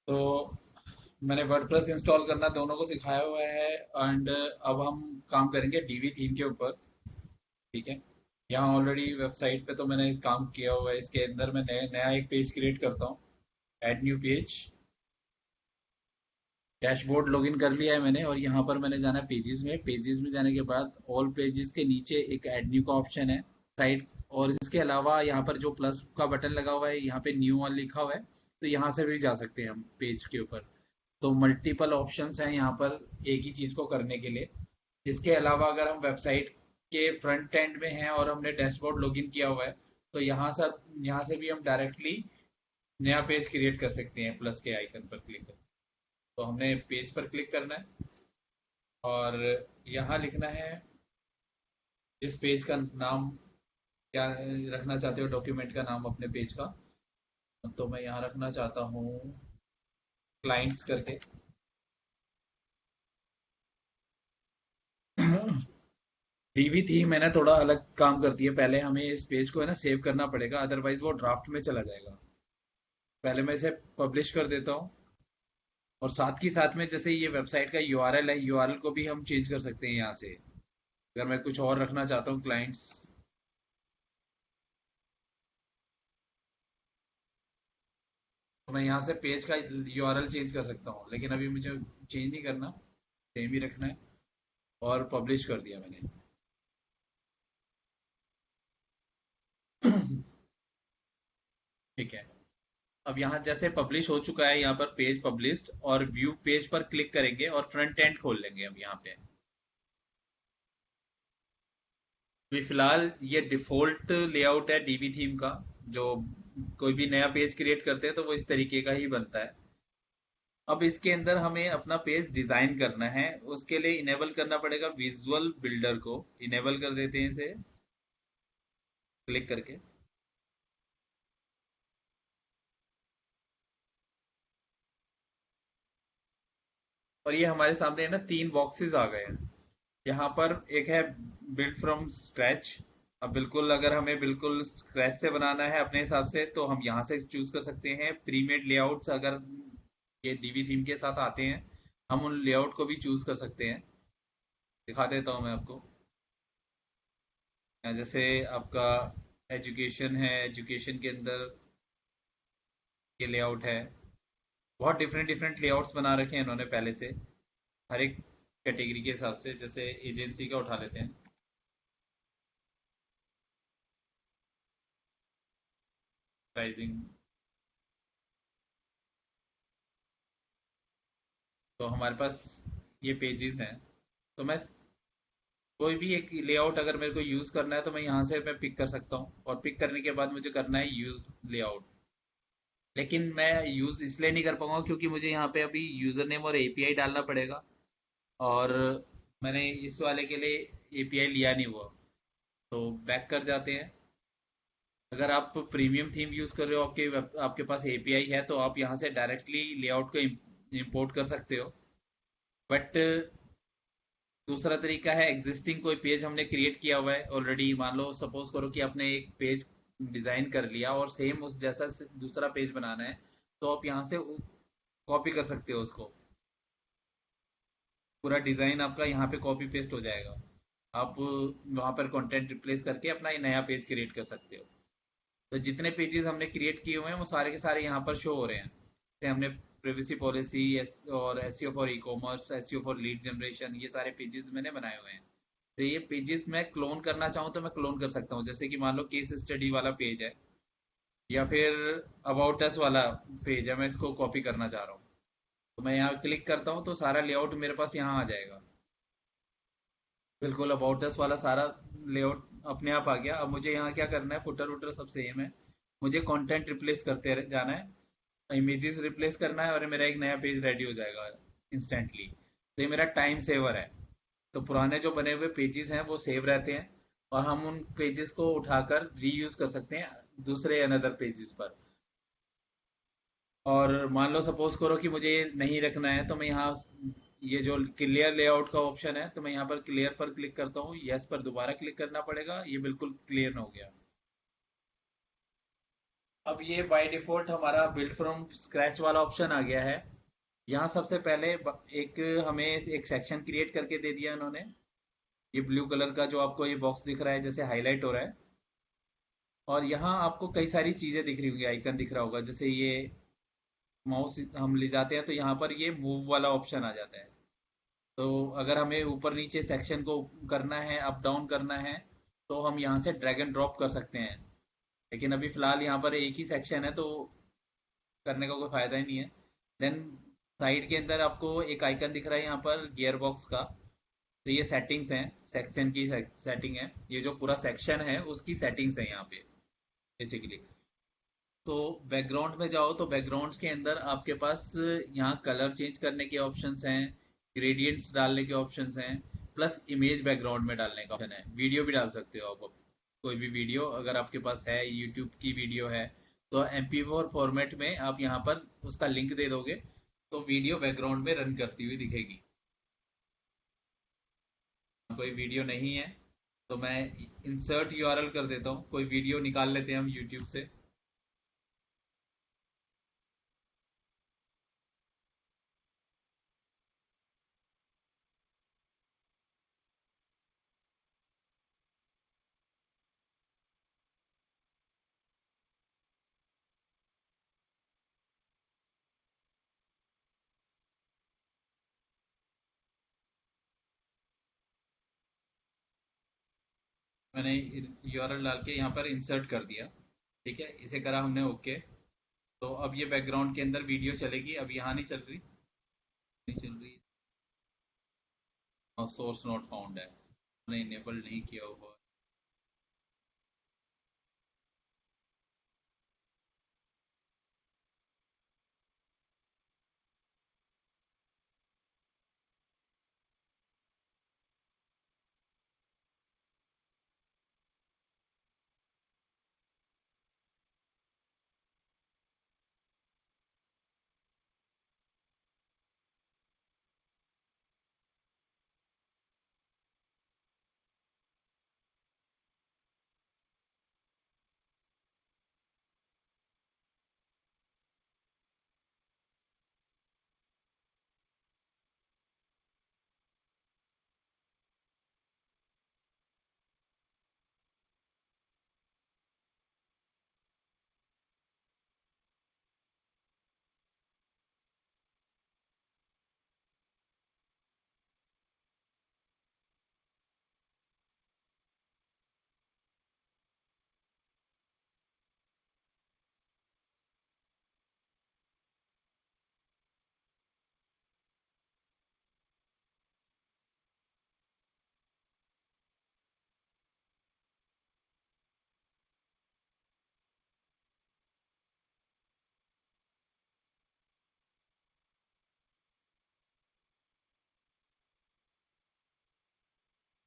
तो मैंने WordPress install करना दोनों को सिखाया हुआ है। एंड अब हम काम करेंगे डीवी थीम के ऊपर। ठीक है। यहाँ ऑलरेडी वेबसाइट पे तो मैंने काम किया हुआ है। इसके अंदर मैं नया एक पेज क्रिएट करता हूँ। Add new page. Dashboard login कर लिया है मैंने, और यहाँ पर मैंने जाना है पेजेस में। पेजेस में जाने के बाद ऑल पेजेस के नीचे एक ऐड न्यू का ऑप्शन है साइड। और इसके अलावा यहाँ पर जो प्लस का बटन लगा हुआ है, यहाँ पे न्यू वन लिखा हुआ है। तो यहाँ से भी जा सकते हैं हम पेज के ऊपर। तो मल्टीपल ऑप्शंस हैं यहाँ पर एक ही चीज़ को करने के लिए। इसके अलावा अगर हम वेबसाइट के फ्रंट एंड में हैं और हमने डैशबोर्ड लॉगिन किया हुआ है, तो यहाँ से भी हम डायरेक्टली नया पेज क्रिएट कर सकते हैं प्लस के आइकन पर क्लिक करके। तो हमने पेज पर क्लिक करना है और यहाँ लिखना है जिस पेज का नाम, क्या रखना चाहते हो डॉक्यूमेंट का नाम अपने पेज का। तो मैं यहाँ रखना चाहता हूँ क्लाइंट्स करके। डीवी थी मैंने थोड़ा अलग काम करती है। पहले हमें इस पेज को है ना सेव करना पड़ेगा, अदरवाइज वो ड्राफ्ट में चला जाएगा। पहले मैं इसे पब्लिश कर देता हूँ। और साथ ही साथ में जैसे ये वेबसाइट का यूआरएल है, यूआरएल को भी हम चेंज कर सकते हैं यहाँ से। अगर मैं कुछ और रखना चाहता हूँ क्लाइंट्स, तो मैं यहाँ से पेज का यूआरएल चेंज कर सकता हूँ, लेकिन अभी मुझे चेंज नहीं करना, सेम ही रखना है। और पब्लिश कर दिया मैंने। ठीक है। अब यहाँ जैसे पब्लिश हो चुका है, यहाँ पर पेज पब्लिश्ड, और व्यू पेज पर क्लिक करेंगे और फ्रंट एंड खोल लेंगे हम यहाँ पे। अभी फिलहाल ये डिफॉल्ट लेआउट है डीबी थीम का। जो कोई भी नया पेज क्रिएट करते हैं तो वो इस तरीके का ही बनता है। अब इसके अंदर हमें अपना पेज डिजाइन करना है। उसके लिए इनेबल करना पड़ेगा विजुअल बिल्डर को। इनेबल कर देते हैं इसे क्लिक करके। और ये हमारे सामने है ना तीन बॉक्सेस आ गए हैं। यहाँ पर एक है बिल्ड फ्रॉम स्क्रैच। अब बिल्कुल अगर हमें बिल्कुल स्क्रैच से बनाना है अपने हिसाब से, तो हम यहाँ से चूज कर सकते हैं। प्रीमेड लेआउट्स अगर ये डीवी थीम के साथ आते हैं, हम उन लेआउट को भी चूज कर सकते हैं। दिखा देता हूँ मैं आपको। जैसे आपका एजुकेशन है, एजुकेशन के अंदर ये लेआउट है। बहुत डिफरेंट डिफरेंट लेआउट्स बना रखे हैं इन्होंने पहले से, हर एक कैटेगरी के हिसाब से। जैसे एजेंसी का उठा लेते हैं, प्राइसिंग। तो हमारे पास ये पेजेस हैं। तो मैं कोई भी एक लेआउट अगर मेरे को यूज करना है, तो मैं यहाँ से मैं पिक कर सकता हूँ, और पिक करने के बाद मुझे करना है यूज लेआउट। लेकिन मैं यूज इसलिए नहीं कर पाऊंगा क्योंकि मुझे यहाँ पे अभी यूजर नेम और एपीआई डालना पड़ेगा। और मैंने इस वाले के लिए एपीआई लिया नहीं हुआ। तो बैक कर जाते हैं। अगर आप प्रीमियम थीम यूज कर रहे हो, आपके पास एपीआई है, तो आप यहाँ से डायरेक्टली लेआउट को इंपोर्ट कर सकते हो। बट दूसरा तरीका है, एग्जिस्टिंग कोई पेज हमने क्रिएट किया हुआ है ऑलरेडी। मान लो सपोज करो कि आपने एक पेज डिजाइन कर लिया और सेम उस जैसा दूसरा पेज बनाना है, तो आप यहाँ से कॉपी कर सकते हो उसको। पूरा डिजाइन आपका यहाँ पे कॉपी पेस्ट हो जाएगा। आप वहां पर कंटेंट रिप्लेस करके अपना ये नया पेज क्रिएट कर सकते हो। तो जितने पेजेस हमने क्रिएट किए हुए हैं वो सारे के सारे यहाँ पर शो हो रहे हैं। जैसे हमने प्रिवेसी पॉलिसी और SEO for e commerce, SEO for lead generation, ये सारे पेजेस मैंने बनाए हुए हैं। तो ये पेजेस मैं क्लोन करना चाहूँ तो मैं क्लोन कर सकता हूँ। जैसे कि मान लो केस स्टडी वाला पेज है, या फिर अबाउट अस वाला पेज है, मैं इसको कॉपी करना चाह रहा हूँ। तो मैं यहाँ क्लिक करता हूँ तो सारा लेआउट मेरे पास यहाँ आ जाएगा। बिल्कुल अबाउट अस वाला सारा लेआउट अपने आप आ गया। अब मुझे यहाँ क्या करना है, फुटर वुटर सब सेम है। मुझे कंटेंट रिप्लेस करते जाना है, इमेजेस रिप्लेस करना है, और मेरा एक नया पेज रेडी हो जाएगा इंस्टेंटली। तो ये मेरा टाइम सेवर है। तो पुराने जो बने हुए पेजेस हैं वो सेव रहते हैं, और हम उन पेजेस को उठाकर रीयूज कर सकते हैं दूसरे अनदर पेजेस पर। और मान लो सपोज करो कि मुझे ये नहीं रखना है, तो मैं यहाँ ये जो क्लियर लेआउट का ऑप्शन है, तो मैं यहाँ पर क्लियर पर क्लिक करता हूँ। यस पर दोबारा क्लिक करना पड़ेगा। ये बिल्कुल क्लियर हो गया। अब ये बाय डिफॉल्ट हमारा बिल्ड फ्रॉम स्क्रैच वाला ऑप्शन आ गया है। यहाँ सबसे पहले एक हमें एक सेक्शन क्रिएट करके दे दिया इन्होंने। ये ब्लू कलर का जो आपको ये बॉक्स दिख रहा है जैसे हाईलाइट हो रहा है, और यहाँ आपको कई सारी चीजें दिख रही होंगी, आइकन दिख रहा होगा, जैसे ये माउस हम ले जाते हैं तो यहाँ पर ये मूव वाला ऑप्शन आ जाता है। तो अगर हमें ऊपर नीचे सेक्शन को करना है, अप डाउन करना है, तो हम यहाँ से ड्रैग एंड ड्रॉप कर सकते हैं। लेकिन अभी फिलहाल यहाँ पर एक ही सेक्शन है तो करने का कोई फायदा ही नहीं है। देन साइड के अंदर आपको एक आइकन दिख रहा है यहाँ पर गियर बॉक्स का। तो ये सेटिंग्स हैं, सेक्शन की सेटिंग है, ये जो पूरा सेक्शन है उसकी सेटिंग्स है यहाँ पे बेसिकली। तो बैकग्राउंड में जाओ तो बैकग्राउंड्स के अंदर आपके पास यहाँ कलर चेंज करने के ऑप्शंस हैं, ग्रेडियंट्स डालने के ऑप्शंस हैं, प्लस इमेज बैकग्राउंड में डालने का ऑप्शन है। वीडियो भी डाल सकते हो आप, कोई भी वीडियो अगर आपके पास है, यूट्यूब की वीडियो है, तो MP4 फॉर्मेट में आप यहाँ पर उसका लिंक दे दोगे तो वीडियो बैकग्राउंड में रन करती हुई दिखेगी। कोई वीडियो नहीं है तो मैं इंसर्ट URL कर देता हूँ, कोई वीडियो निकाल लेते हैं हम यूट्यूब से। मैंने URL डाल के यहाँ पर इंसर्ट कर दिया। ठीक है, इसे करा हमने ओके। तो अब ये बैकग्राउंड के अंदर वीडियो चलेगी, अब यहाँ नहीं चल रही, नहीं चल रही। सोर्स नोट फाउंड है, मैंने इनेबल नहीं किया हुआ।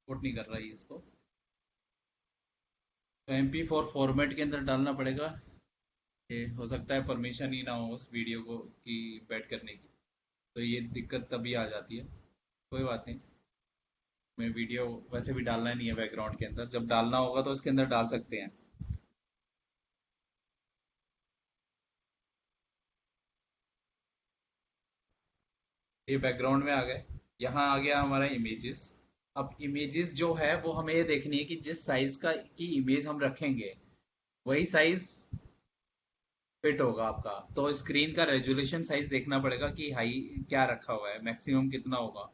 सपोर्ट नहीं कर रहा है इसको, तो MP4 फॉर्मेट के अंदर डालना पड़ेगा। ये हो सकता है परमिशन ही ना हो उस वीडियो को की बैट करने की, तो ये दिक्कत तभी आ जाती है। कोई बात नहीं, मैं वीडियो वैसे भी डालना नहीं है बैकग्राउंड के अंदर, जब डालना होगा तो इसके अंदर डाल सकते हैं। ये बैकग्राउंड में आ गए, यहाँ आ गया हमारा इमेजेस। अब इमेजेस जो है वो हमें ये देखनी है कि जिस साइज का की इमेज हम रखेंगे वही साइज फिट होगा आपका। तो स्क्रीन का रेजोल्यूशन साइज देखना पड़ेगा कि हाई क्या रखा हुआ है, मैक्सिमम कितना होगा।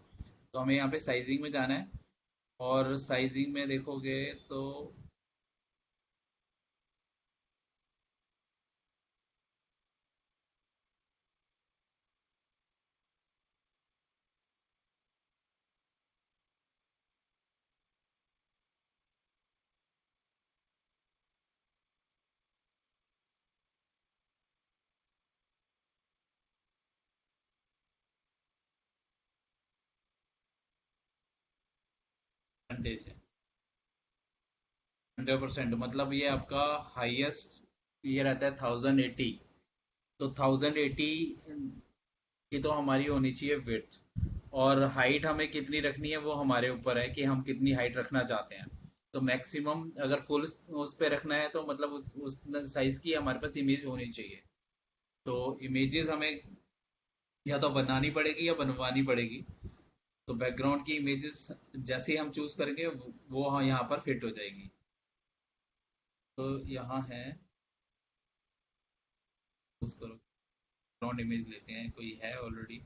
तो हमें यहाँ पे साइजिंग में जाना है, और साइजिंग में देखोगे तो परसेंटेज है, 100%। मतलब ये आपका हाईएस्ट ये रहता है 1080। तो 1080 की तो हमारी होनी चाहिए विड्थ, और हाइट हमें कितनी रखनी है वो हमारे ऊपर है कि हम कितनी हाइट रखना चाहते हैं। तो मैक्सिमम अगर फुल उस पे रखना है तो मतलब उस साइज की हमारे पास इमेज होनी चाहिए। तो इमेजेस हमें या तो बनानी पड़ेगी या बनवानी पड़ेगी। तो बैकग्राउंड की इमेजेस जैसे ही हम चूज करेंगे वो हाँ यहाँ पर फिट हो जाएगी। तो यहाँ है, चूज करो, बैकग्राउंड इमेज लेते हैं, कोई है ऑलरेडी।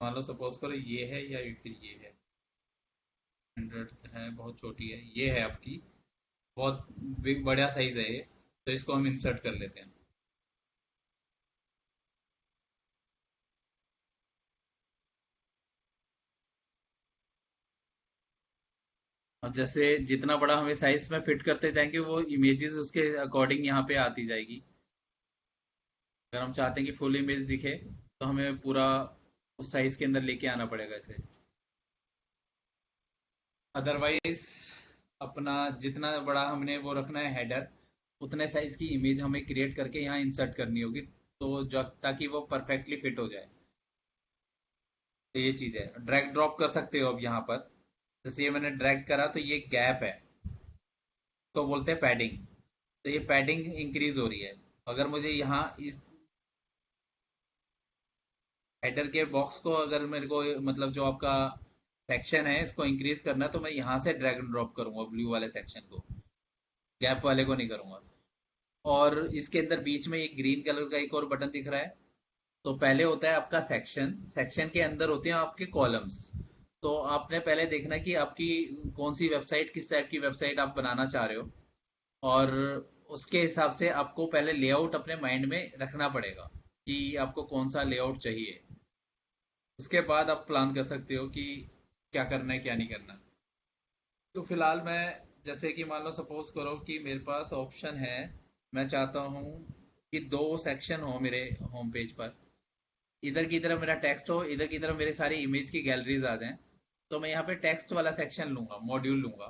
मान लो सपोज करो ये है या फिर ये है। 100 है, बहुत छोटी है, ये है आपकी, बहुत बिग बड़ा साइज है ये। तो इसको हम इंसर्ट कर लेते हैं। और जैसे जितना बड़ा हमें साइज में फिट करते जाएंगे वो इमेजेस उसके अकॉर्डिंग यहाँ पे आती जाएगी। अगर हम चाहते हैं कि फुल इमेज दिखे तो हमें पूरा उस साइज के अंदर लेके आना पड़ेगा इसे। अदरवाइज अपना जितना बड़ा हमने वो रखना है हेडर, उतने साइज की इमेज हमें क्रिएट करके यहाँ इंसर्ट करनी होगी, तो जब ताकि वो परफेक्टली फिट हो जाए। तो ये चीज है, ड्रैग ड्रॉप कर सकते हो अब यहाँ पर। जैसे ये मैंने ड्रैग करा तो ये गैप है, तो बोलते हैं पैडिंग। तो ये पैडिंग इंक्रीज हो रही है। अगर मुझे यहाँ इस हेडर के बॉक्स को अगर मेरे को मतलब जो आपका सेक्शन है इसको इंक्रीज करना है तो मैं यहाँ से ड्रैग एंड ड्रॉप करूंगा ब्लू वाले सेक्शन को, गैप वाले को नहीं करूंगा। और इसके अंदर बीच में एक ग्रीन कलर का एक और बटन दिख रहा है। तो पहले होता है आपका सेक्शन, सेक्शन के अंदर होते हैं आपके कॉलम्स। तो आपने पहले देखना कि आपकी कौन सी वेबसाइट, किस टाइप की वेबसाइट आप बनाना चाह रहे हो, और उसके हिसाब से आपको पहले लेआउट अपने माइंड में रखना पड़ेगा कि आपको कौन सा लेआउट चाहिए। उसके बाद आप प्लान कर सकते हो कि क्या करना है क्या नहीं करना। तो फिलहाल मैं, जैसे कि मान लो सपोज करो कि मेरे पास ऑप्शन है, मैं चाहता हूँ कि दो सेक्शन हो मेरे होम पेज पर। इधर की तरफ मेरा टेक्स्ट हो, इधर की तरफ मेरे सारी इमेज की गैलरीज आ जाएं। तो मैं यहाँ पे टेक्स्ट वाला सेक्शन लूंगा, मॉड्यूल लूंगा।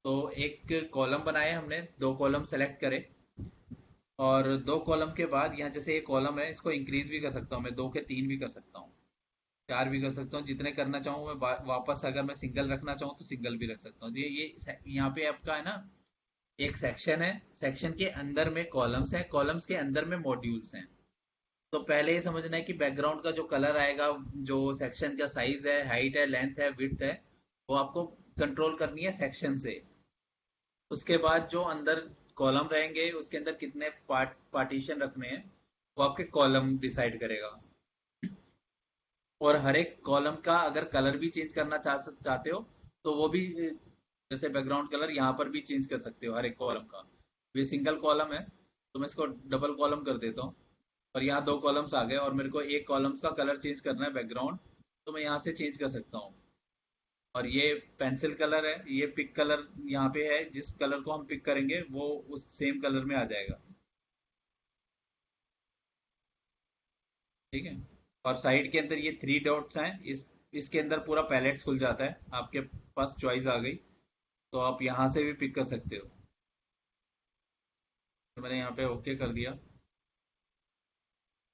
तो एक कॉलम बनाए हमने, दो कॉलम सेलेक्ट करे, और दो कॉलम के बाद यहाँ जैसे एक कॉलम है इसको इंक्रीज भी कर सकता हूँ, मैं दो के तीन भी कर सकता हूँ, चार भी कर सकता हूँ, जितने करना चाहूँ मैं। वापस अगर मैं सिंगल रखना चाहूँ तो सिंगल भी रख सकता हूँ। तो ये यहाँ पे आपका है ना, एक सेक्शन है, सेक्शन के अंदर में कॉलम्स हैं, कॉलम्स के अंदर में मॉड्यूल्स हैं। तो पहले ये समझना है कि बैकग्राउंड का जो कलर आएगा, जो सेक्शन का साइज है, हाइट है, लेंथ है, विड्थ है, वो आपको कंट्रोल करनी है सेक्शन से। उसके बाद जो अंदर कॉलम रहेंगे उसके अंदर कितने पार्टीशन रखने हैं वो आपके कॉलम डिसाइड करेगा। और हर एक कॉलम का अगर कलर भी चेंज करना चाहते हो तो वो भी जैसे बैकग्राउंड कलर यहाँ पर भी चेंज कर सकते हो हर एक कॉलम का। ये सिंगल कॉलम है तो मैं इसको डबल कॉलम कर देता हूँ, और यहाँ दो कॉलम्स आ गए और मेरे को एक कॉलम्स का कलर चेंज करना है बैकग्राउंड, तो मैं यहाँ से चेंज कर सकता हूँ। और ये पेंसिल कलर है, ये पिक कलर यहाँ पे है, जिस कलर को हम पिक करेंगे वो उस सेम कलर में आ जाएगा। ठीक है। और साइड के अंदर ये थ्री डॉट्स हैं, इस इसके अंदर पूरा पैलेट्स खुल जाता है, आपके पास चॉइस आ गई। तो आप यहाँ से भी पिक कर सकते हो। तो मैंने यहाँ पे ओके कर दिया,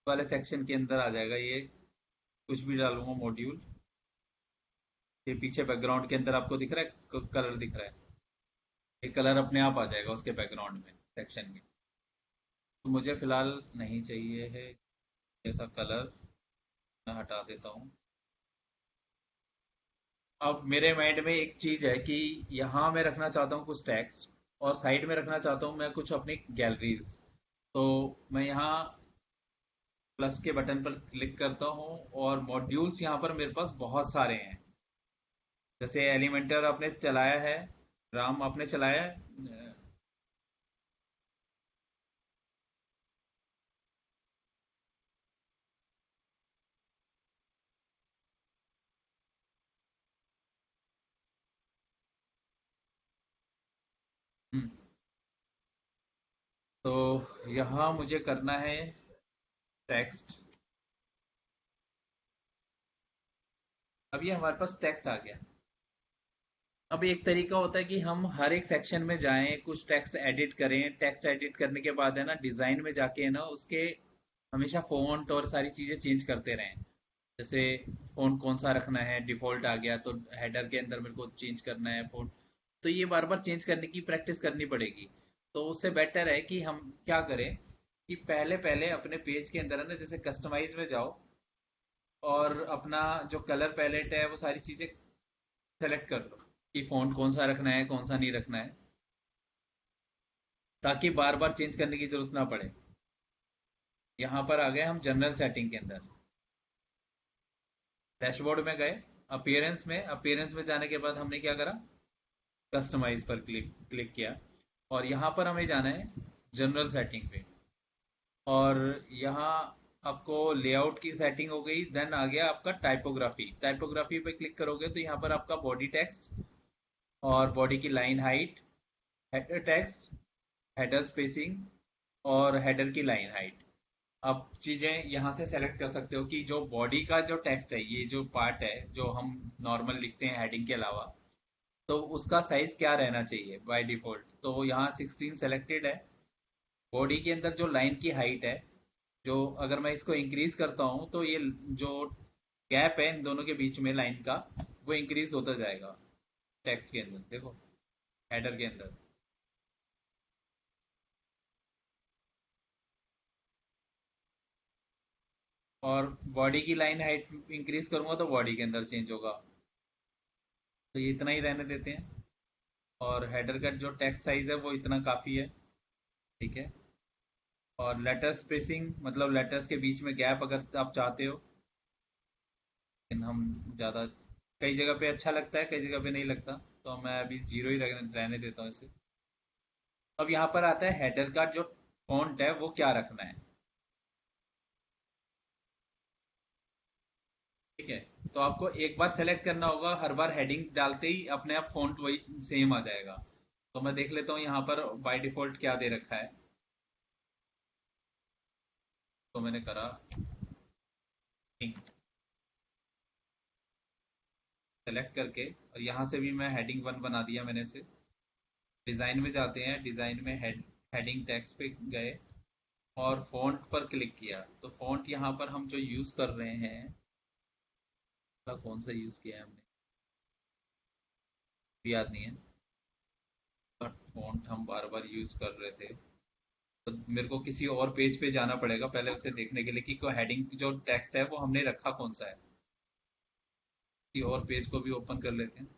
वाले सेक्शन के अंदर आ जाएगा ये। कुछ भी डालूंगा मॉड्यूल, ये पीछे बैकग्राउंड के अंदर आपको दिख रहा है कलर दिख रहा है, ये कलर अपने आप आ जाएगा उसके बैकग्राउंड में, सेक्शन में। तो मुझे फिलहाल नहीं चाहिए है ऐसा कलर, मैं हटा देता हूँ। अब मेरे माइंड में एक चीज है कि यहाँ मैं रखना चाहता हूँ कुछ टेक्स्ट, और साइड में रखना चाहता हूँ मैं कुछ अपनी गैलरीज। तो मैं यहाँ प्लस के बटन पर क्लिक करता हूँ, और मॉड्यूल्स यहाँ पर मेरे पास बहुत सारे हैं। जैसे एलिमेंटर आपने चलाया है, राम आपने चलाया है। हम्म, तो यहाँ मुझे करना है टेक्स्ट। अब ये हमारे पास टेक्स्ट आ गया। अब एक तरीका होता है कि हम हर एक सेक्शन में जाएं, कुछ टेक्स्ट एडिट करें। टेक्स्ट एडिट करने के बाद है ना, डिजाइन में जाके है ना, उसके हमेशा फ़ॉन्ट और सारी चीज़ें चेंज करते रहें। जैसे फ़ॉन्ट कौन सा रखना है, डिफ़ॉल्ट आ गया तो हेडर के अंदर मेरे को चेंज करना है फ़ॉन्ट। तो ये बार बार चेंज करने की प्रैक्टिस करनी पड़ेगी। तो उससे बेटर है कि हम क्या करें कि पहले पहले अपने पेज के अंदर है ना, जैसे कस्टमाइज में जाओ और अपना जो कलर पैलेट है वो सारी चीज़ें सेलेक्ट कर लो कि फ़ॉन्ट कौन सा रखना है, कौन सा नहीं रखना है, ताकि बार बार चेंज करने की ज़रूरत ना पड़े। यहाँ पर आ गए हम जनरल सेटिंग के अंदर। डैशबोर्ड में गए, अपीयरेंस में जाने के बाद हमने क्या करा, कस्टमाइज पर क्लिक क्लिक किया। और यहाँ पर हमें जाना है जनरल सेटिंग पे। और यहाँ आपको लेआउट की सेटिंग हो गई। देन आ गया आपका टाइपोग्राफी। टाइपोग्राफी पे क्लिक करोगे तो यहाँ पर आपका बॉडी टेक्स्ट और बॉडी की line height, header text, header spacing और हेडर की लाइन हाइट। आप चीजें यहाँ से सेलेक्ट कर सकते हो कि जो बॉडी का जो टेक्स्ट है, ये जो पार्ट है जो हम नॉर्मल लिखते हैं हेडिंग के अलावा, तो उसका साइज क्या रहना चाहिए बाय डिफॉल्ट। तो यहाँ 16 सेलेक्टेड है। बॉडी के अंदर जो लाइन की हाइट है, जो अगर मैं इसको इंक्रीज करता हूँ तो ये जो गैप है इन दोनों के बीच में लाइन का, वो इंक्रीज होता जाएगा टेक्स्ट के अंदर। देखो, हेडर के अंदर। और बॉडी की लाइन हाइट इंक्रीज करूंगा तो बॉडी के अंदर चेंज होगा। तो ये इतना ही रहने देते हैं। और हेडर का जो टेक्स्ट साइज है वो इतना काफ़ी है। ठीक है। और लेटर स्पेसिंग, मतलब लेटर्स के बीच में गैप अगर आप चाहते हो, लेकिन हम ज़्यादा, कई जगह पे अच्छा लगता है, कई जगह पे नहीं लगता, तो मैं अभी जीरो ही रहने देता हूँ इसे। अब यहाँ पर आता है हेडर का जो फॉन्ट है वो क्या रखना है। ठीक है। तो आपको एक बार सेलेक्ट करना होगा, हर बार हेडिंग डालते ही अपने आप फॉन्ट वही सेम आ जाएगा। तो मैं देख लेता हूँ यहाँ पर बाय डिफॉल्ट क्या दे रखा है। तो मैंने करा सेलेक्ट करके, और यहाँ से भी मैं हेडिंग वन बना दिया मैंने से। डिज़ाइन में जाते हैं, डिज़ाइन में हेडिंग टेक्स्ट पे गए और फॉन्ट पर क्लिक किया। तो फॉन्ट यहाँ पर हम जो यूज़ कर रहे हैं, कौन सा यूज़ किया है हमने, याद नहीं है। बट फॉन्ट हम बार बार यूज़ कर रहे थे। तो मेरे को किसी और पेज पे जाना पड़ेगा पहले उसे देखने के लिए कि कोई हेडिंग जो टेक्स्ट है वो हमने रखा कौन सा है। किसी और पेज को भी ओपन कर लेते हैं।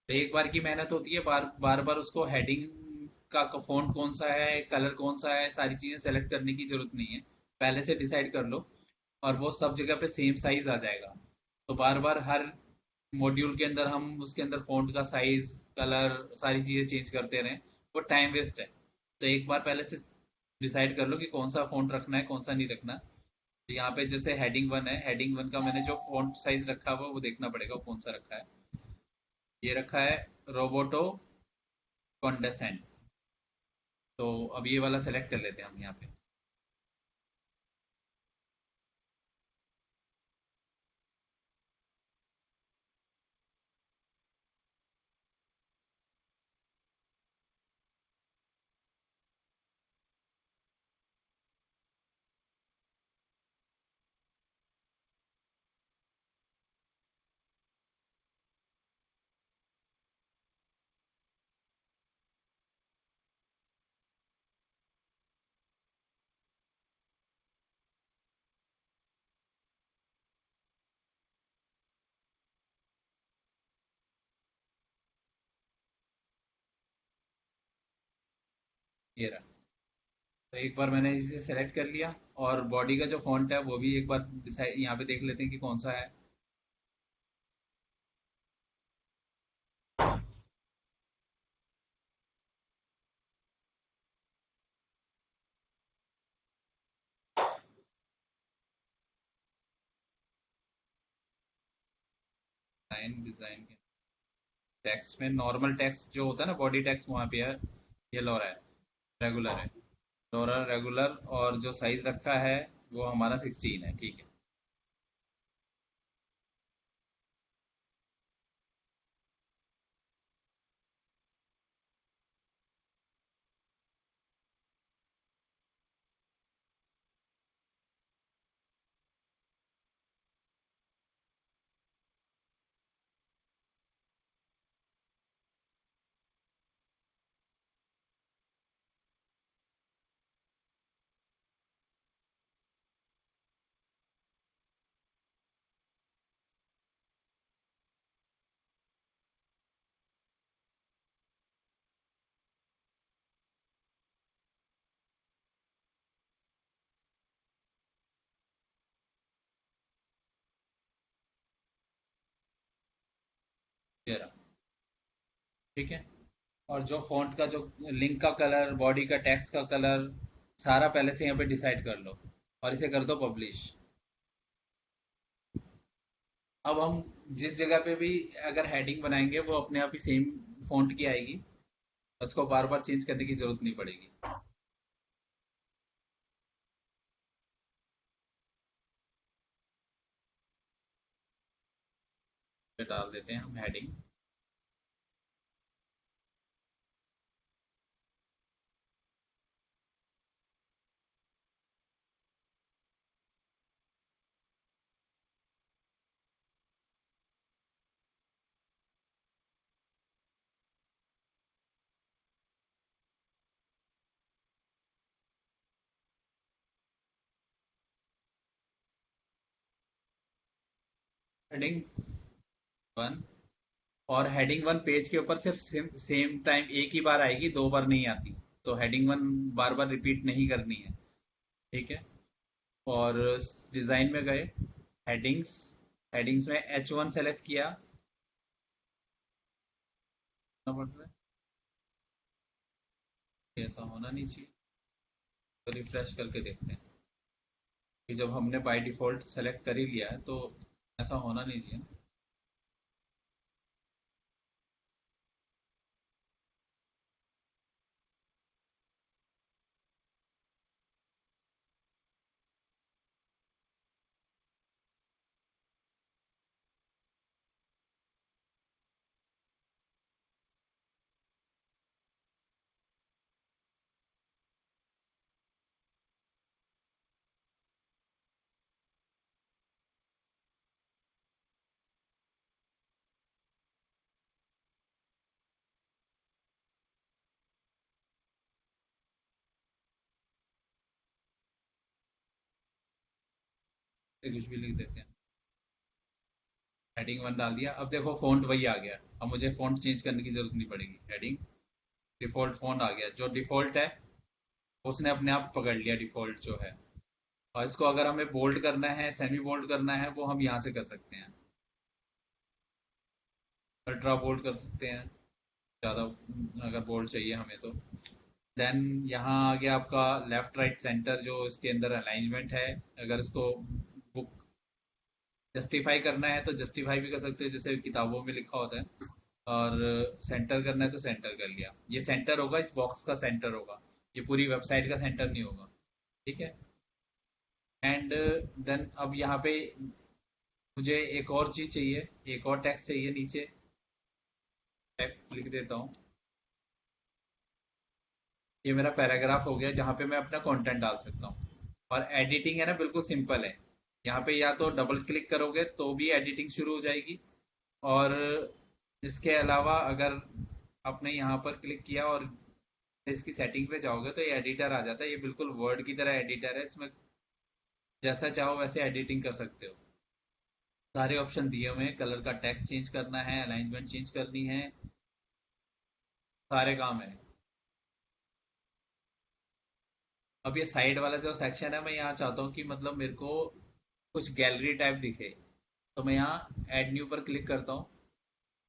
तो एक बार की मेहनत होती है, बार बार बार उसको हेडिंग का फॉन्ट कौन सा है, कलर कौन सा है, सारी चीजें सेलेक्ट करने की जरूरत नहीं है। पहले से डिसाइड कर लो और वो सब जगह पे सेम साइज आ जाएगा। तो बार बार हर मॉड्यूल के अंदर हम उसके अंदर फॉन्ट का साइज, कलर, सारी चीजें चेंज करते रहें, वो टाइम वेस्ट है। तो एक बार पहले से डिसाइड कर लो कि कौन सा फॉन्ट रखना है, कौन सा नहीं रखना। तो यहाँ पे जैसे हेडिंग वन है, हेडिंग वन का मैंने जो फॉन्ट साइज रखा हुआ वो देखना पड़ेगा वो कौन सा रखा है। ये रखा है रोबोटो कॉन्डेसेंट। तो अब ये वाला सेलेक्ट कर लेते हैं हम यहाँ पे। ये रहा। तो एक बार मैंने इसे सेलेक्ट कर लिया। और बॉडी का जो फॉन्ट है वो भी एक बार डिसाइड यहाँ पे देख लेते हैं कि कौन सा है। डिजाइन डिजाइन के टेक्स्ट में नॉर्मल टेक्स्ट जो होता है ना, बॉडी टेक्स्ट वहाँ पे है, ये लोरा है, रेगुलर है। लोरा रेगुलर, और जो साइज रखा है वो हमारा 16 है, ठीक है। ये रहा, ठीक है। और जो फॉन्ट का जो लिंक का कलर, बॉडी का टेक्स्ट का कलर, सारा पहले से यहाँ पे डिसाइड कर लो और इसे कर दो पब्लिश। अब हम जिस जगह पे भी अगर हेडिंग बनाएंगे वो अपने आप ही सेम फॉन्ट की आएगी, उसको बार बार चेंज करने की जरूरत नहीं पड़ेगी। पे डाल देते हैं हम हेडिंग। हेडिंग वन, और हेडिंग वन पेज के ऊपर सिर्फ सेम टाइम एक ही बार आएगी, दो बार नहीं आती। तो हेडिंग वन बार बार रिपीट नहीं करनी है, ठीक है। और डिजाइन में गए, हेडिंग्स, हेडिंग्स में H1 सेलेक्ट किया। करना पड़ रहा है, ऐसा होना नहीं चाहिए। तो रिफ्रेश करके देखते हैं कि जब हमने बाय डिफॉल्ट सेलेक्ट कर ही लिया है तो ऐसा होना नहीं चाहिए। कुछ भी लिख देते हैं। हेडिंग वन डाल दिया, अब देखो फ़ॉन्ट वही आ गया। अब मुझे फ़ॉन्ट चेंज करने की जरूरत नहीं पड़ेगी। हेडिंग डिफ़ॉल्ट फ़ॉन्ट आ गया, जो डिफ़ॉल्ट है उसने अपने आप पकड़ लिया, डिफ़ॉल्ट जो है। और इसको अगर हमें बोल्ड करना है, सेमी बोल्ड करना है, वो हम यहाँ से कर सकते हैं। अल्ट्रा बोल्ड कर सकते हैं, ज़्यादा अगर बोल्ड चाहिए हमें तो। देन यहाँ आ गया आपका लेफ्ट राइट सेंटर, जो इसके अंदर अलाइनमेंट है। अगर इसको बुक जस्टिफाई करना है तो जस्टिफाई भी कर सकते हैं, जैसे किताबों में लिखा होता है। और सेंटर करना है तो सेंटर कर लिया। ये सेंटर होगा, इस बॉक्स का सेंटर होगा, ये पूरी वेबसाइट का सेंटर नहीं होगा, ठीक है। एंड देन अब यहाँ पे मुझे एक और चीज चाहिए, एक और टेक्स्ट चाहिए नीचे। टेक्स्ट लिख देता हूँ। ये मेरा पैराग्राफ हो गया जहाँ पे मैं अपना कंटेंट डाल सकता हूँ। और एडिटिंग है ना, बिल्कुल सिंपल है। यहाँ पे या तो डबल क्लिक करोगे तो भी एडिटिंग शुरू हो जाएगी, और इसके अलावा अगर आपने यहाँ पर क्लिक किया और इसकी सेटिंग पे जाओगे तो ये एडिटर आ जाता है। ये बिल्कुल वर्ड की तरह एडिटर है, इसमें जैसा चाहो वैसे एडिटिंग कर सकते हो। सारे ऑप्शन दिए हुए हैं, कलर का टेक्स्ट चेंज करना है, अलाइनमेंट चेंज करनी है, सारे काम है। अब ये साइड वाला जो सेक्शन है, मैं यहाँ चाहता हूँ कि मतलब मेरे को कुछ गैलरी टाइप दिखे। तो मैं यहाँ ऐड न्यू पर क्लिक करता हूँ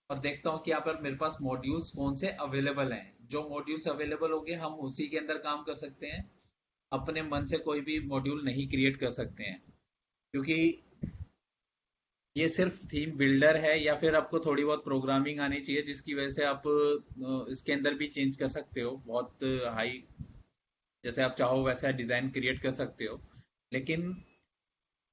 और देखता हूँ कि यहाँ पर मेरे पास मॉड्यूल्स कौन से अवेलेबल हैं। जो मॉड्यूल्स अवेलेबल होंगे हम उसी के अंदर काम कर सकते हैं। अपने मन से कोई भी मॉड्यूल नहीं क्रिएट कर सकते हैं, क्योंकि ये सिर्फ थीम बिल्डर है या फिर आपको थोड़ी बहुत प्रोग्रामिंग आनी चाहिए जिसकी वजह से आप इसके अंदर भी चेंज कर सकते हो बहुत हाई, जैसे आप चाहो वैसा डिजाइन क्रिएट कर सकते हो। लेकिन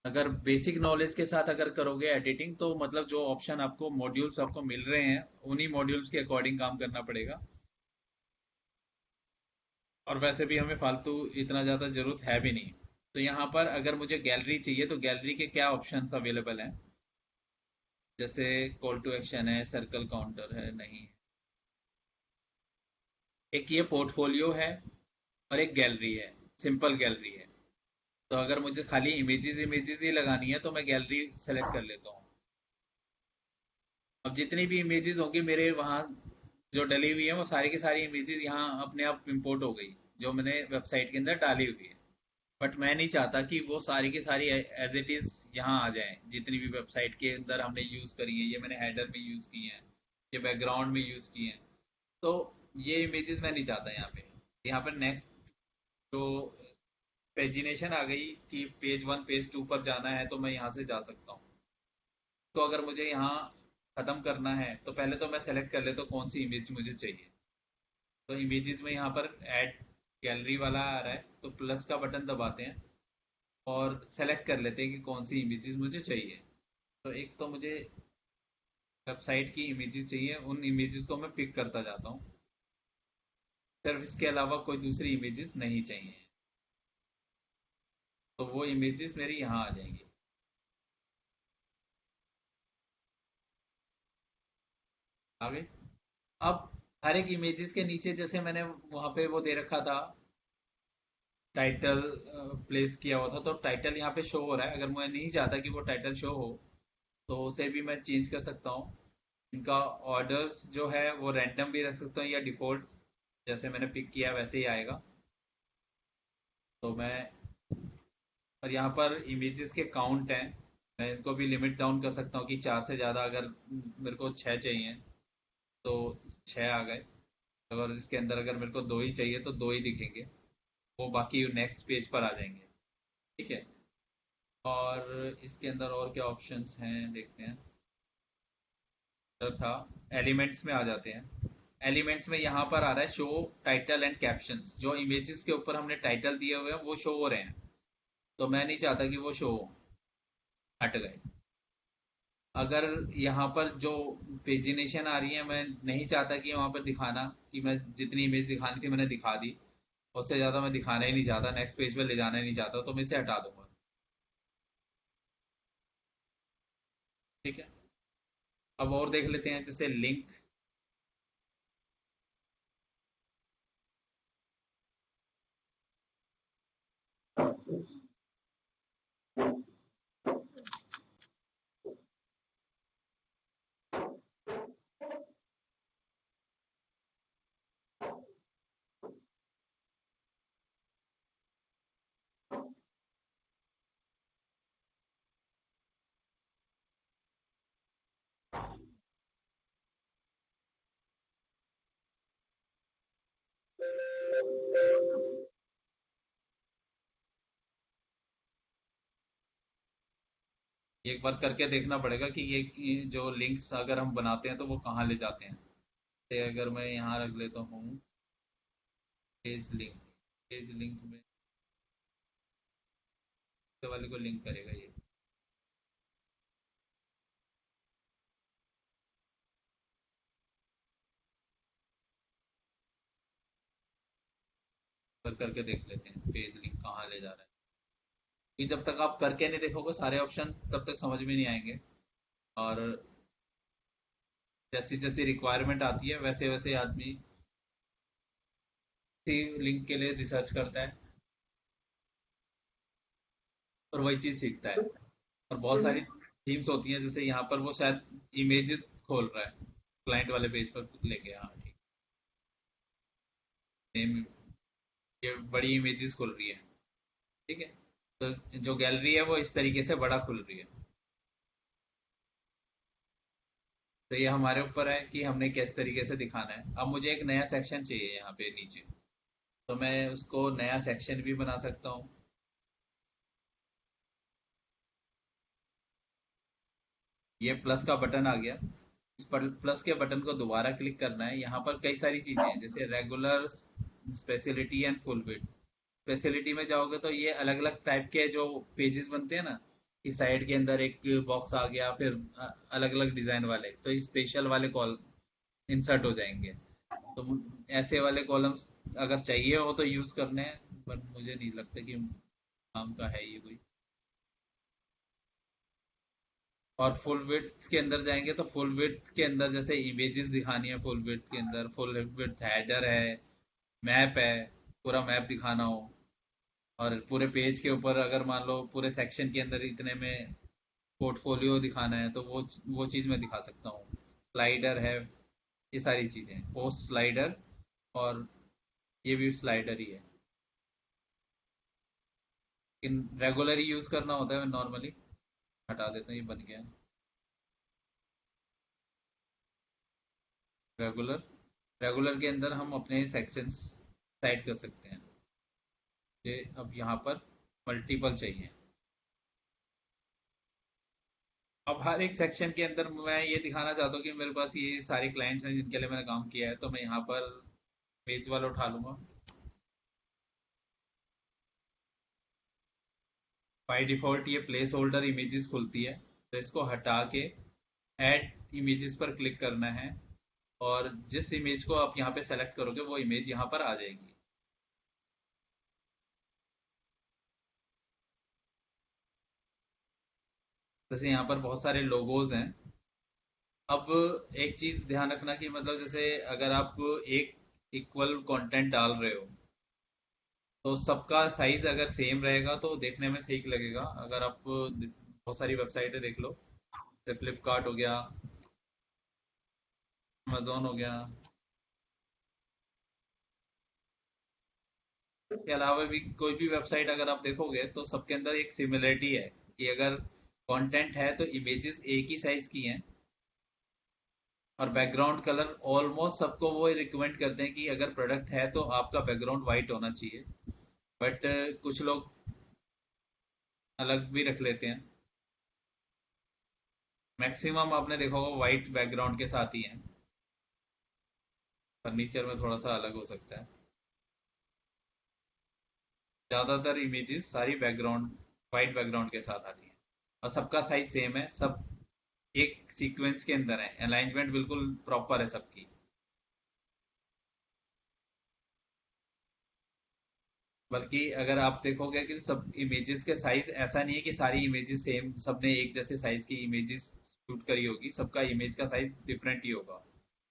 अगर बेसिक नॉलेज के साथ अगर करोगे एडिटिंग तो मतलब जो ऑप्शन आपको मॉड्यूल्स आपको मिल रहे हैं उन्हीं मॉड्यूल्स के अकॉर्डिंग काम करना पड़ेगा। और वैसे भी हमें फालतू इतना ज़्यादा ज़रूरत है भी नहीं। तो यहाँ पर अगर मुझे गैलरी चाहिए तो गैलरी के क्या ऑप्शंस अवेलेबल हैं? जैसे कॉल टू एक्शन है, सर्कल काउंटर है, नहीं, एक ये पोर्टफोलियो है और एक गैलरी है, सिंपल गैलरी है। तो अगर मुझे खाली इमेजेस इमेजेस ही लगानी है तो मैं गैलरी सेलेक्ट कर लेता हूँ। अब जितनी भी इमेजेस होंगी मेरे वहाँ जो डली हुई है वो सारी की सारी इमेजेस यहाँ अपने आप इंपोर्ट हो गई, जो मैंने वेबसाइट के अंदर डाली हुई है। बट मैं नहीं चाहता कि वो सारी की सारी एज इट इज यहाँ आ जाएं, जितनी भी वेबसाइट के अंदर हमने यूज करी है, ये मैंने हेडर में यूज की हैं, ये बैकग्राउंड में यूज की हैं। तो ये इमेजेस मैं नहीं चाहता यहाँ पे। यहाँ पर नेक्स्ट जो पेजिनेशन आ गई कि पेज वन पेज टू पर जाना है तो मैं यहाँ से जा सकता हूँ। तो अगर मुझे यहाँ खत्म करना है तो पहले तो मैं सेलेक्ट कर लेता हूँ कौन सी इमेज मुझे चाहिए। तो इमेजेस में यहाँ पर ऐड गैलरी वाला आ रहा है तो प्लस का बटन दबाते हैं और सेलेक्ट कर लेते हैं कि कौन सी इमेजेस मुझे चाहिए। तो एक तो मुझे वेबसाइट की इमेजेस चाहिए, उन इमेजेस को मैं पिक करता जाता हूँ। सिर्फ इसके अलावा कोई दूसरी इमेजेस नहीं चाहिए, तो वो इमेजेस मेरी यहाँ आ जाएंगी। आगे अब हर एक इमेजेस के नीचे जैसे मैंने वहाँ पे वो दे रखा था, टाइटल प्लेस किया हुआ था, तो टाइटल यहाँ पे शो हो रहा है। अगर मैं नहीं चाहता कि वो टाइटल शो हो तो उसे भी मैं चेंज कर सकता हूँ। इनका ऑर्डर्स जो है वो रैंडम भी रख सकता हूँ या डिफॉल्ट, जैसे मैंने पिक किया वैसे ही आएगा। तो मैं, और यहाँ पर इमेजेस के काउंट हैं, मैं इनको भी लिमिट डाउन कर सकता हूँ कि चार से ज़्यादा, अगर मेरे को छः चाहिए तो छः आ गए। अगर इसके अंदर अगर मेरे को दो ही चाहिए तो दो ही दिखेंगे, वो बाकी नेक्स्ट पेज पर आ जाएंगे। ठीक है। और इसके अंदर और क्या ऑप्शंस हैं देखते हैं। तो था एलिमेंट्स में आ जाते हैं। एलिमेंट्स में यहाँ पर आ रहा है शो टाइटल एंड कैप्शंस, जो इमेजेस के ऊपर हमने टाइटल दिए हुए हैं वो शो हो रहे हैं। तो मैं नहीं चाहता कि वो शो हो, हट गए। अगर यहाँ पर जो पेजिनेशन आ रही है मैं नहीं चाहता कि वहाँ पर दिखाना, कि मैं जितनी इमेज दिखानी थी मैंने दिखा दी, उससे ज़्यादा मैं दिखाना ही नहीं चाहता, नेक्स्ट पेज पर ले जाना ही नहीं चाहता, तो मैं इसे हटा दूंगा। ठीक है। अब और देख लेते हैं, जैसे लिंक। एक बार करके देखना पड़ेगा कि ये कि जो लिंक्स अगर हम बनाते हैं तो वो कहाँ ले जाते हैं। जैसे अगर मैं यहाँ रख लेता हूँ पेज लिंक, पेज लिंक में वाले को लिंक करेगा ये। करके देख लेते हैं पेज लिंक कहाँ ले जा रहा है। कि जब तक आप करके नहीं देखोगे सारे ऑप्शन तब तक समझ में नहीं आएंगे। और जैसी जैसी रिक्वायरमेंट आती है वैसे वैसे आदमी इसी लिंक के लिए रिसर्च करता है और वही चीज सीखता है। और बहुत सारी थीम्स होती हैं, जैसे यहाँ पर वो शायद इमेजेस खोल रहा है क्लाइंट वाले पेज पर लेके, हाँ ठीक, सेम, ये बड़ी इमेजेस खुल रही है। ठीक है। तो जो गैलरी है वो इस तरीके से बड़ा खुल रही है। तो ये हमारे ऊपर है कि हमने किस तरीके से दिखाना है। अब मुझे एक नया सेक्शन चाहिए यहाँ पे नीचे, तो मैं उसको नया सेक्शन भी बना सकता हूँ। ये प्लस का बटन आ गया। इस प्लस के बटन को दोबारा क्लिक करना है। यहाँ पर कई सारी चीजें हैं, जैसे regular, speciality and full width. Speciality में जाओगे तो ये अलग अलग टाइप के जो पेजेस बनते हैं ना, कि साइड के अंदर एक बॉक्स आ गया, फिर अलग अलग डिजाइन वाले, तो स्पेशल वाले कॉल इंसर्ट हो जाएंगे। तो ऐसे वाले कॉलम्स अगर चाहिए हो तो यूज करने हैं, बट मुझे नहीं लगता कि काम का है ये कोई। और फुल विड्थ के अंदर जाएंगे तो फुल विड्थ के अंदर जैसे इमेजेस दिखानी है, फुल विड्थ के अंदर फुल विड्थ हेडर है, मैप है, पूरा मैप दिखाना हो, और पूरे पेज के ऊपर अगर मान लो पूरे सेक्शन के अंदर इतने में पोर्टफोलियो दिखाना है तो वो चीज़ मैं दिखा सकता हूँ। स्लाइडर है, ये सारी चीज़ें, पोस्ट स्लाइडर, और ये भी स्लाइडर ही है, लेकिन रेगुलर ही यूज़ करना होता है नॉर्मली। हटा देते हैं, ये बन गया रेगुलर। रेगुलर के अंदर हम अपने सेक्शंस सेट कर सकते हैं। ये अब यहाँ पर मल्टीपल चाहिए। अब हर एक सेक्शन के अंदर मैं ये दिखाना चाहता हूँ कि मेरे पास ये सारे क्लाइंट्स हैं जिनके लिए मैंने काम किया है, तो मैं यहाँ पर पेज वाला उठा लूंगा। बाय डिफॉल्ट ये प्लेस होल्डर इमेजेस खुलती है, तो इसको हटा के ऐड इमेजेस पर क्लिक करना है, और जिस इमेज को आप यहाँ पे सेलेक्ट करोगे वो इमेज यहाँ पर आ जाएगी। जैसे यहाँ पर बहुत सारे लोगोज हैं। अब एक चीज ध्यान रखना कि मतलब जैसे अगर आप एक इक्वल कंटेंट डाल रहे हो तो सबका साइज अगर सेम रहेगा तो देखने में सही लगेगा। अगर आप बहुत सारी वेबसाइटें देख लो, जैसे फ्लिपकार्ट हो गया, अमेजोन हो गया, के अलावा भी कोई भी वेबसाइट अगर आप देखोगे तो सबके अंदर एक सिमिलरिटी है कि अगर कंटेंट है तो इमेजेस एक ही साइज की हैं, और बैकग्राउंड कलर ऑलमोस्ट सबको वो रिकमेंड करते हैं कि अगर प्रोडक्ट है तो आपका बैकग्राउंड वाइट होना चाहिए। बट कुछ लोग अलग भी रख लेते हैं। मैक्सिमम आपने देखा होगा वाइट बैकग्राउंड के साथ ही हैं। फर्नीचर में थोड़ा सा अलग हो सकता है। ज्यादातर इमेजेस सारी बैकग्राउंड वाइट बैकग्राउंड के साथ आती हैं, और सबका साइज सेम है, सब एक सीक्वेंस के अंदर है, अलाइनमेंट बिल्कुल प्रॉपर है सबकी। बल्कि अगर आप देखोगे कि सब इमेजेस के साइज ऐसा नहीं है कि सारी इमेजेस सेम, सबने एक जैसे साइज की इमेजेस शूट करी होगी, सबका इमेज का साइज डिफरेंट ही होगा।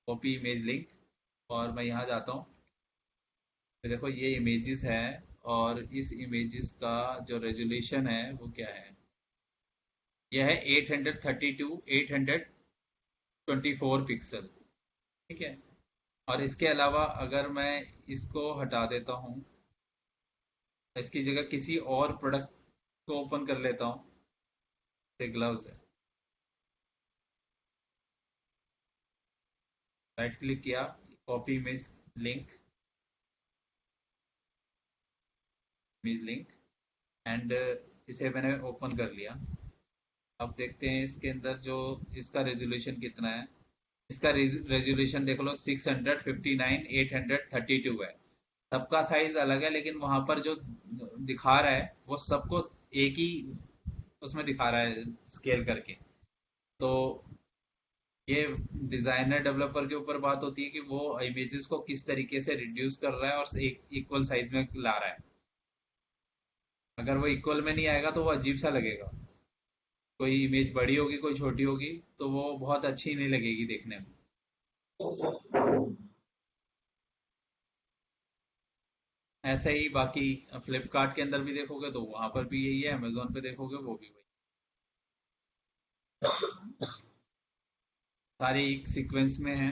कॉपी इमेज लिंक, और मैं यहाँ जाता हूँ। तो देखो ये इमेजेस है, और इस इमेजेस का जो रेजोल्यूशन है वो क्या है, यह है 832 824 पिक्सल। ठीक है। और इसके अलावा अगर मैं इसको हटा देता हूँ, इसकी जगह किसी और प्रोडक्ट को ओपन कर लेता हूँ, ग्लव्स है, राइट क्लिक किया, copy image link, image link, and इसे मैंने ओपन कर लिया। अब देखते हैं इसके अंदर जो इसका रेजोल्यूशन कितना है। इसका रेजोल्यूशन देख लो, 659 832 है। सबका साइज अलग है, लेकिन वहां पर जो दिखा रहा है वो सबको एक ही उसमें दिखा रहा है, स्केल करके। तो ये डिजाइनर डेवलपर के ऊपर बात होती है कि वो इमेजेस को किस तरीके से रिड्यूस कर रहा है और एक इक्वल साइज में ला रहा है। अगर वो इक्वल में नहीं आएगा तो वो अजीब सा लगेगा। कोई इमेज बड़ी होगी, कोई छोटी होगी, तो वो बहुत अच्छी नहीं लगेगी देखने में। ऐसे ही बाकी फ्लिपकार्ट के अंदर भी देखोगे तो वहां पर भी यही है, अमेजोन पे देखोगे वो भी वही, सारी एक सीक्वेंस में है,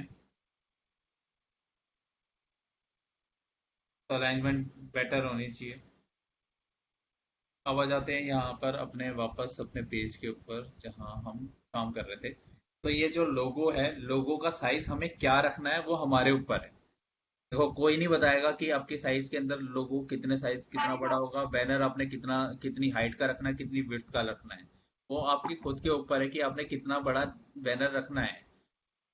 तो अलाइनमेंट बेटर होनी चाहिए। अब आ जाते हैं यहाँ पर अपने वापस अपने पेज के ऊपर जहाँ हम काम कर रहे थे। तो ये जो लोगो है, लोगो का साइज हमें क्या रखना है वो हमारे ऊपर है। देखो कोई नहीं बताएगा कि आपके साइज के अंदर लोगो कितने साइज कितना बड़ा होगा, बैनर आपने कितना कितनी हाइट का रखना है, कितनी विड्थ का रखना है। वो आपकी खुद के ऊपर है कि आपने कितना बड़ा बैनर रखना है।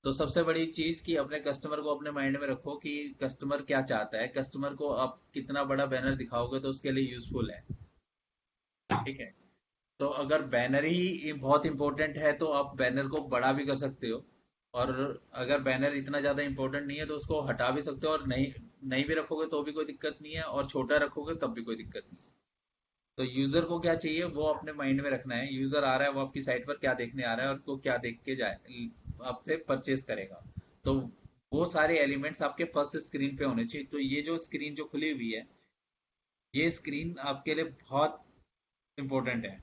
तो सबसे बड़ी चीज कि अपने कस्टमर को अपने माइंड में रखो कि कस्टमर क्या चाहता है, कस्टमर को आप कितना बड़ा बैनर दिखाओगे तो उसके लिए यूजफुल है। ठीक है। तो अगर बैनर ही बहुत इंपॉर्टेंट है तो आप बैनर को बड़ा भी कर सकते हो, और अगर बैनर इतना ज्यादा इंपॉर्टेंट नहीं है तो उसको हटा भी सकते हो, और नहीं नहीं भी रखोगे तो भी कोई दिक्कत नहीं है, और छोटा रखोगे तब भी कोई दिक्कत नहीं है। तो यूजर को क्या चाहिए वो अपने माइंड में रखना है। यूजर आ रहा है वो आपकी साइट पर क्या देखने आ रहा है और वो क्या देख के जाए आपसे परचेज करेगा। तो वो सारे एलिमेंट्स आपके फर्स्ट स्क्रीन पे होने चाहिए। तो ये जो स्क्रीन जो खुली हुई है, ये स्क्रीन आपके लिए बहुत इंपॉर्टेंट है।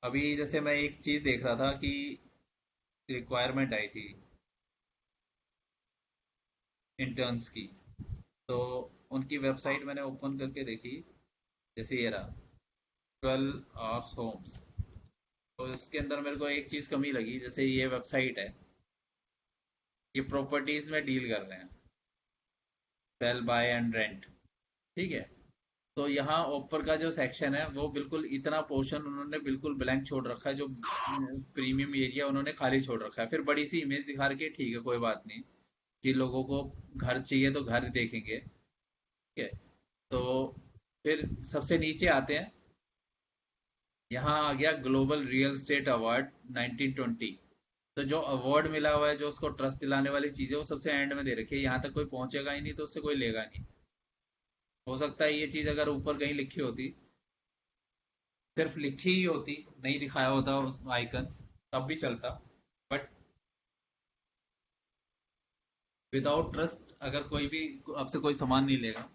अभी जैसे मैं एक चीज देख रहा था कि रिक्वायरमेंट आई थी इंटर्न्स की, तो उनकी वेबसाइट मैंने ओपन करके देखी। जैसे ये रहा 12 आवर्स होम्स। तो इसके अंदर मेरे को एक चीज कमी लगी। जैसे ये वेबसाइट है, ये प्रॉपर्टीज में डील कर रहे हैं, सेल बाय एंड रेंट। ठीक है। तो यहाँ ऊपर का जो सेक्शन है वो बिल्कुल इतना पोर्शन उन्होंने बिल्कुल ब्लैंक छोड़ रखा है, जो प्रीमियम एरिया उन्होंने खाली छोड़ रखा है। फिर बड़ी सी इमेज दिखा रही है, ठीक है कोई बात नहीं, कि लोगों को घर चाहिए तो घर देखेंगे। ठीक है। तो फिर सबसे नीचे आते हैं, यहाँ आ गया ग्लोबल रियल स्टेट अवार्ड 1920। तो जो अवार्ड मिला हुआ है, जो उसको ट्रस्ट दिलाने वाली चीजें, वो सबसे एंड में दे रखी है। यहाँ तक कोई पहुंचेगा ही नहीं तो उससे कोई लेगा नहीं। हो सकता है ये चीज अगर ऊपर कहीं लिखी होती, सिर्फ लिखी ही होती, नहीं दिखाया होता उस आइकन, तब भी चलता। बट विदाउट ट्रस्ट अगर कोई भी आपसे कोई सामान नहीं लेगा।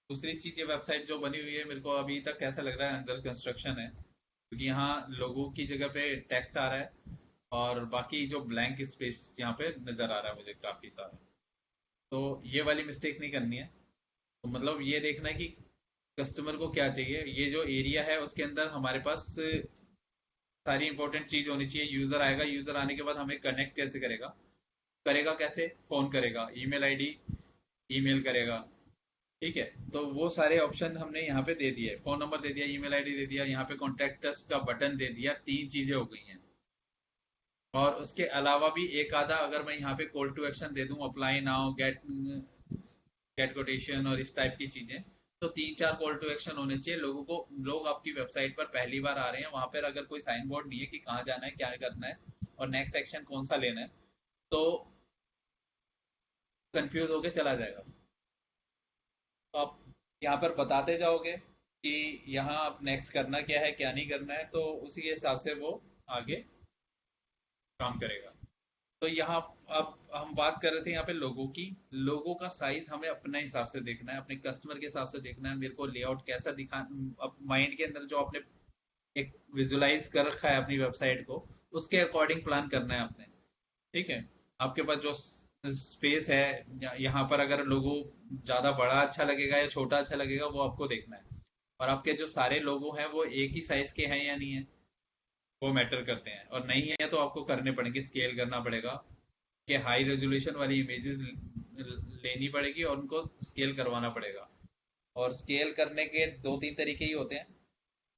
दूसरी चीज, ये वेबसाइट जो बनी हुई है मेरे को अभी तक ऐसा लग रहा है अंडर कंस्ट्रक्शन है, क्योंकि यहाँ लोगों की जगह पे टेक्स्ट आ रहा है, और बाकी जो ब्लैंक स्पेस यहाँ पे नजर आ रहा है मुझे काफी सारा। तो ये वाली मिस्टेक नहीं करनी है। तो मतलब ये देखना है कि कस्टमर को क्या चाहिए। ये जो एरिया है उसके अंदर हमारे पास सारी इंपॉर्टेंट चीज होनी चाहिए। यूजर आएगा, यूजर आने के बाद हमें कनेक्ट कैसे करेगा, करेगा कैसे, फोन करेगा, ईमेल आईडी, ईमेल करेगा। ठीक है। तो वो सारे ऑप्शन हमने यहाँ पे दे दिए, फोन नंबर दे दिया, ईमेल आईडी दे दिया, यहाँ पे कॉन्टेक्ट अस का बटन दे दिया। तीन चीजें हो गई हैं। और उसके अलावा भी एक आधा अगर मैं यहाँ पे कॉल टू एक्शन दे दूं, apply now, get get quotation और इस टाइप की चीजें, तो तीन चार कॉल टू एक्शन होने चाहिए। लोगों को, लोग आपकी वेबसाइट पर पहली बार आ रहे हैं, वहां पर अगर कोई साइन बोर्ड नहीं है कि कहाँ जाना है, क्या करना है और नेक्स्ट एक्शन कौन सा लेना है, तो कंफ्यूज होके चला जाएगा। तो आप यहाँ पर बताते जाओगे कि यहाँ आप नेक्स्ट करना क्या है, क्या नहीं करना है, तो उसी के हिसाब से वो आगे काम करेगा। तो यहाँ अब हम बात कर रहे थे यहाँ पे लोगों की। लोगों का साइज हमें अपने हिसाब से देखना है, अपने कस्टमर के हिसाब से देखना है। मेरे को लेआउट कैसा दिखा, अब माइंड के अंदर जो आपने एक विजुलाइज कर रखा है अपनी वेबसाइट को, उसके अकॉर्डिंग प्लान करना है आपने। ठीक है। आपके पास जो स्पेस है, यहाँ पर अगर लोगो ज्यादा बड़ा अच्छा लगेगा या छोटा अच्छा लगेगा, वो आपको देखना है। और आपके जो सारे लोगो हैं वो एक ही साइज के हैं या नहीं है, वो मैटर करते हैं। और नहीं है तो आपको करने पड़ेंगे, स्केल करना पड़ेगा, कि हाई रेजोल्यूशन वाली इमेजेस लेनी पड़ेगी और उनको स्केल करवाना पड़ेगा। और स्केल करने के दो तीन तरीके ही होते हैं।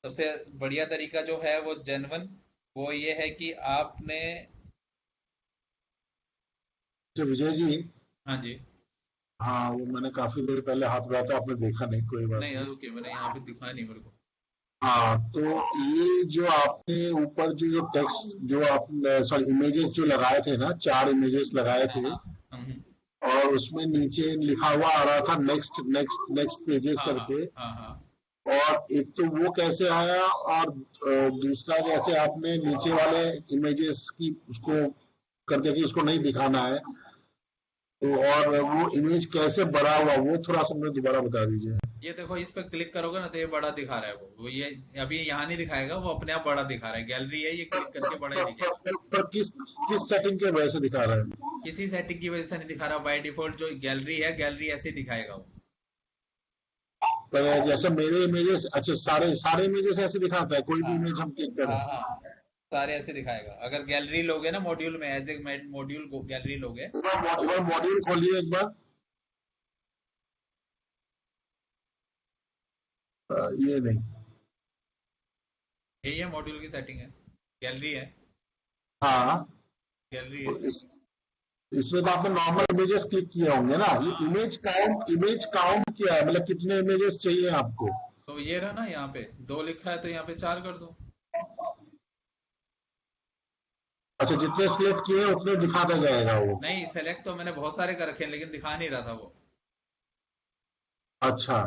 सबसे बढ़िया तरीका जो है वो जेन्युइन, वो ये है कि आपने, अच्छा विजय जी। हाँ जी। हाँ, वो मैंने काफी देर पहले हाथ लगाया था, आपने देखा नहीं, कोई बात नहीं नहीं। यार, ओके, मैंने यहाँ पे दिखाया नहीं मेरे को। हाँ, तो ये जो आपने ऊपर जो ये टेक्स्ट जो आप, सॉरी, इमेजेस जो लगाए थे ना, 4 इमेजेस लगाए हाँ थे, हाँ। और उसमें नीचे लिखा हुआ आ रहा था नेक्स्ट नेक्स्ट नेक्स्ट पेजेस हाँ हाँ करके। हाँ हाँ। और एक तो वो कैसे आया, और दूसरा जैसे आपने नीचे वाले इमेजेस की उसको कर दिया कि उसको नहीं दिखाना है, तो और वो इमेज कैसे बड़ा हुआ, वो थोड़ा सा मुझे दोबारा बता दीजिए। ये देखो, इस पर क्लिक करोगे ना तो ये बड़ा दिखा रहा है। वो ये अभी यहाँ नहीं दिखाएगा, वो अपने आप बड़ा दिखा रहा है। गैलरी है, ये क्लिक करके बड़ा ही दिखेगा। पर किस किस सेटिंग के वजह से दिखा रहा है? किसी सेटिंग की वजह से नहीं दिखा रहा। बाय डिफॉल्ट जो गैलरी है, गैलरी ऐसे ही दिखाएगा वो। पर जैसे मेरे इमेजेस, अच्छा, सारे सारे इमेजेस ऐसे दिखाता है, कोई भी हाँ इमेज हम क्लिक करें? हाँ हाँ, सारे ऐसे दिखाएगा। अगर गैलरी लोगे ना मॉड्यूल में, एज ए मॉड्यूल गैलरी लोगे। एक बार मॉड्यूल खोलिए एक बार। ये नहीं। यही है मॉड्यूल की सेटिंग है। गैलरी है। हाँ, गैलरी तो है। इसमें तो आपने नॉर्मल इमेजेस क्लिक किए होंगे ना। ये हाँ, इमेज काउंट क्या है, मतलब कितने इमेजेस चाहिए आपको? तो ये रहा ना, यहाँ पे 2 लिखा है तो यहाँ पे 4 कर दो। अच्छा, जितने सिलेक्ट किए हैं उतने दिखाता जाएगा वो। नहीं, सेलेक्ट तो मैंने बहुत सारे कर रखे हैं लेकिन दिखा नहीं रहा था वो। अच्छा।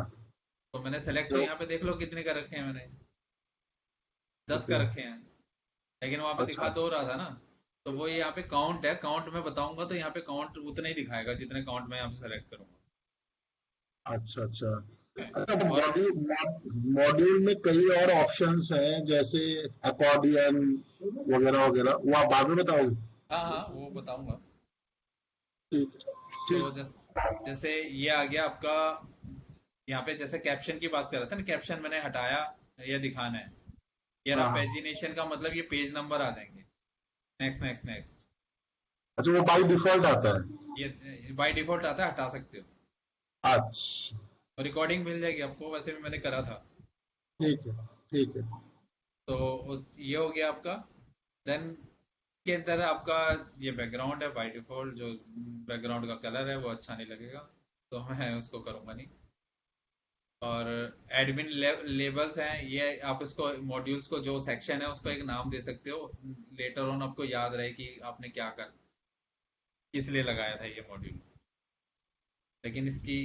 तो मैंने सेलेक्ट तो तो यहाँ पे देख लो कितने कर रखे हैं मैंने। 10 ओके। कर रखे हैं। लेकिन वहां पे दिखा अच्छा, दो रहा था ना। तो वो यहाँ पे काउंट है, काउंट मैं बताऊंगा तो यहाँ पे काउंट उतने ही दिखाएगा जितने काउंट मैं यहाँ पे सेलेक्ट करूंगा। अच्छा, अच्छा। है। अच्छा, तो और मॉड्यूल में कई और ऑप्शंस हैं, जैसे अकॉर्डियन वगैरह वगैरह, वो आप बाद में बताओगे? हाँ हाँ, वो बताऊंगा। ठीक, तो ठीक। जैसे ये आ गया आपका। यहाँ पे जैसे कैप्शन की बात कर रहा था ना, कैप्शन मैंने हटाया, ये दिखाना है। ये रहा हाँ, हाँ। पेजिनेशन का मतलब, ये पेज नंबर आ जाएंगे। Next next next. अच्छा, वो बाई डिफॉल्ट आता है? ये बाय डिफॉल्ट आता है, हटा सकते हो। अच्छा, और रिकॉर्डिंग मिल जाएगी आपको, वैसे भी मैंने करा था। ठीक है, ठीक है। तो ये हो गया आपका। देन के अंदर आपका ये बैकग्राउंड है बाय डिफॉल्ट, जो बैकग्राउंड का कलर है वो अच्छा नहीं लगेगा, तो मैं उसको करूंगा नहीं। और एडमिन लेबल्स हैं, ये आप इसको मॉड्यूल्स को जो सेक्शन है उसको एक नाम दे सकते हो। लेटर ऑन आपको याद रहे कि आपने क्या कर किस लिए लगाया था ये मॉड्यूल। लेकिन इसकी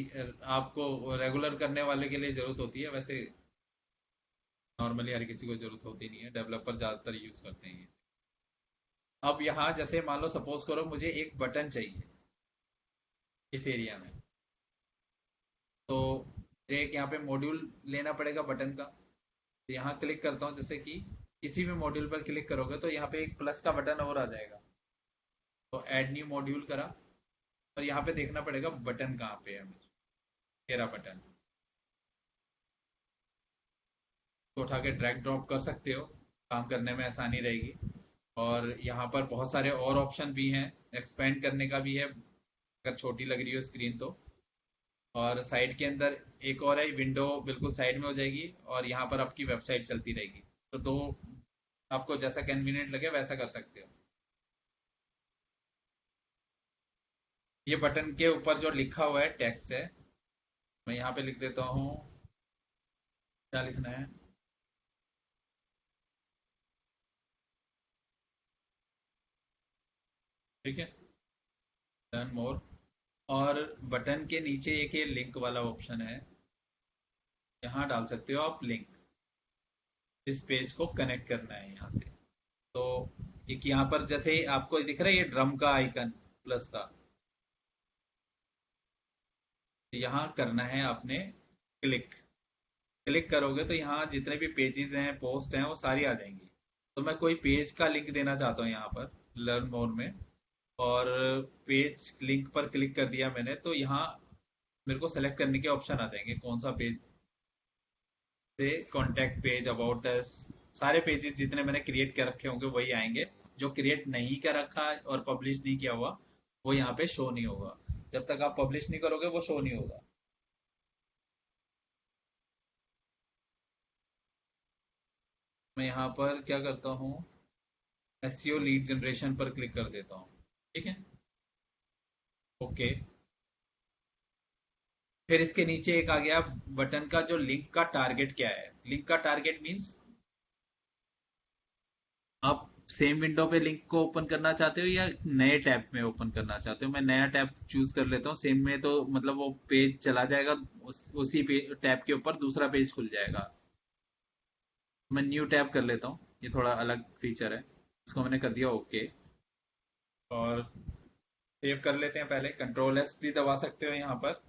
आपको रेगुलर करने वाले के लिए जरूरत होती है, वैसे नॉर्मली हर किसी को जरूरत होती नहीं है, डेवलपर ज्यादातर यूज करते हैं ये। अब यहाँ जैसे मान लो सपोज करो मुझे एक बटन चाहिए इस एरिया में, तो एक यहाँ पे मॉड्यूल लेना पड़ेगा बटन का। तो यहाँ क्लिक करता हूँ, जैसे कि किसी भी मॉड्यूल पर क्लिक करोगे तो यहाँ पे एक प्लस का बटन और आ जाएगा। तो ऐड न्यू मॉड्यूल करा, और यहाँ पे देखना पड़ेगा बटन कहाँ पे है मुझे। तेरा बटन तो उठा के ड्रैग ड्रॉप कर सकते हो, काम करने में आसानी रहेगी। और यहाँ पर बहुत सारे और ऑप्शन भी हैं, एक्सपेंड करने का भी है अगर छोटी लग रही हो स्क्रीन तो। और साइड के अंदर एक और है, विंडो बिल्कुल साइड में हो जाएगी और यहाँ पर आपकी वेबसाइट चलती रहेगी। तो दो, आपको जैसा कन्वीनियंट लगे वैसा कर सकते हो। ये बटन के ऊपर जो लिखा हुआ है टेक्स्ट है, मैं यहाँ पे लिख देता हूँ। क्या लिखना है? ठीक है, डन मोर। और बटन के नीचे एक ये लिंक वाला ऑप्शन है, यहाँ डाल सकते हो आप लिंक। इस पेज को कनेक्ट करना है यहाँ से। तो एक यहाँ पर जैसे आपको दिख रहा है ये ड्रम का आइकन प्लस का, तो यहाँ करना है आपने क्लिक। क्लिक करोगे तो यहाँ जितने भी पेजेस हैं, पोस्ट हैं, वो सारी आ जाएंगी। तो मैं कोई पेज का लिंक देना चाहता हूँ यहाँ पर लर्न मोर में। और पेज लिंक पर क्लिक कर दिया मैंने, तो यहाँ मेरे को सेलेक्ट करने के ऑप्शन आ जाएंगे कौन सा पेज से। कॉन्टैक्ट पेज, अबाउट अस, सारे पेजेस जितने मैंने क्रिएट कर रखे होंगे वही आएंगे। जो क्रिएट नहीं कर रखा है और पब्लिश नहीं किया हुआ वो यहाँ पे शो नहीं होगा। जब तक आप पब्लिश नहीं करोगे वो शो नहीं होगा। मैं यहाँ पर क्या करता हूँ, एसईओ लीड जनरेशन पर क्लिक कर देता हूँ। ठीक है, ओके। फिर इसके नीचे एक आ गया बटन का, जो लिंक का टारगेट क्या है। लिंक का टारगेट मीन्स आप सेम विंडो पे लिंक को ओपन करना चाहते हो या नए टैब में ओपन करना चाहते हो। मैं नया टैब चूज कर लेता हूँ, सेम में तो मतलब वो पेज चला जाएगा, उसी टैब के ऊपर दूसरा पेज खुल जाएगा। मैं न्यू टैब कर लेता हूँ, ये थोड़ा अलग फीचर है। इसको मैंने कर दिया ओके। और सेव कर लेते हैं, पहले कंट्रोल एस भी दबा सकते हो यहाँ पर।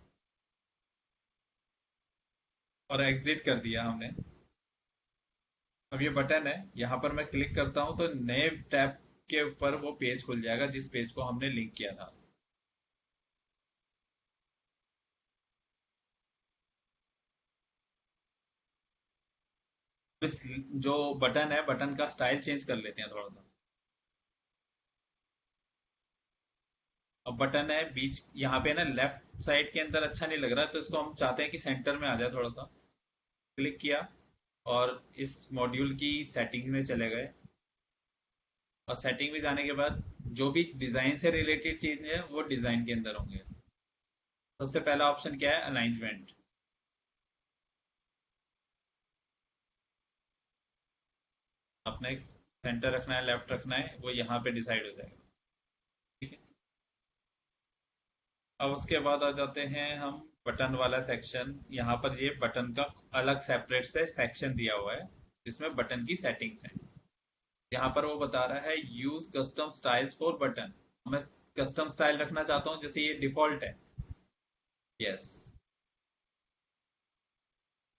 और एग्जिट कर दिया हमने। अब ये बटन है, यहाँ पर मैं क्लिक करता हूँ तो नए टैब के ऊपर वो पेज खुल जाएगा जिस पेज को हमने लिंक किया था। इस जो बटन है, बटन का स्टाइल चेंज कर लेते हैं थोड़ा सा। अब बटन है बीच यहाँ पे ना, लेफ्ट साइड के अंदर अच्छा नहीं लग रहा, तो इसको हम चाहते हैं कि सेंटर में आ जाए थोड़ा सा। क्लिक किया और इस मॉड्यूल की सेटिंग में चले गए। और सेटिंग में जाने के बाद जो भी डिजाइन से रिलेटेड चीज है वो डिजाइन के अंदर होंगे। सबसे पहला ऑप्शन क्या है, अलाइनमेंट। अपने सेंटर रखना है, लेफ्ट रखना है, वो यहाँ पे डिसाइड हो जाएगा। ठीक है। अब उसके बाद आ जाते हैं हम बटन वाला सेक्शन। यहाँ पर ये बटन का अलग सेपरेट से सेक्शन दिया हुआ है जिसमें बटन की सेटिंग्स हैं। यहाँ पर वो बता रहा है use custom styles for button. मैं कस्टम स्टाइल रखना चाहता हूँ, जैसे ये डिफॉल्ट है। यस।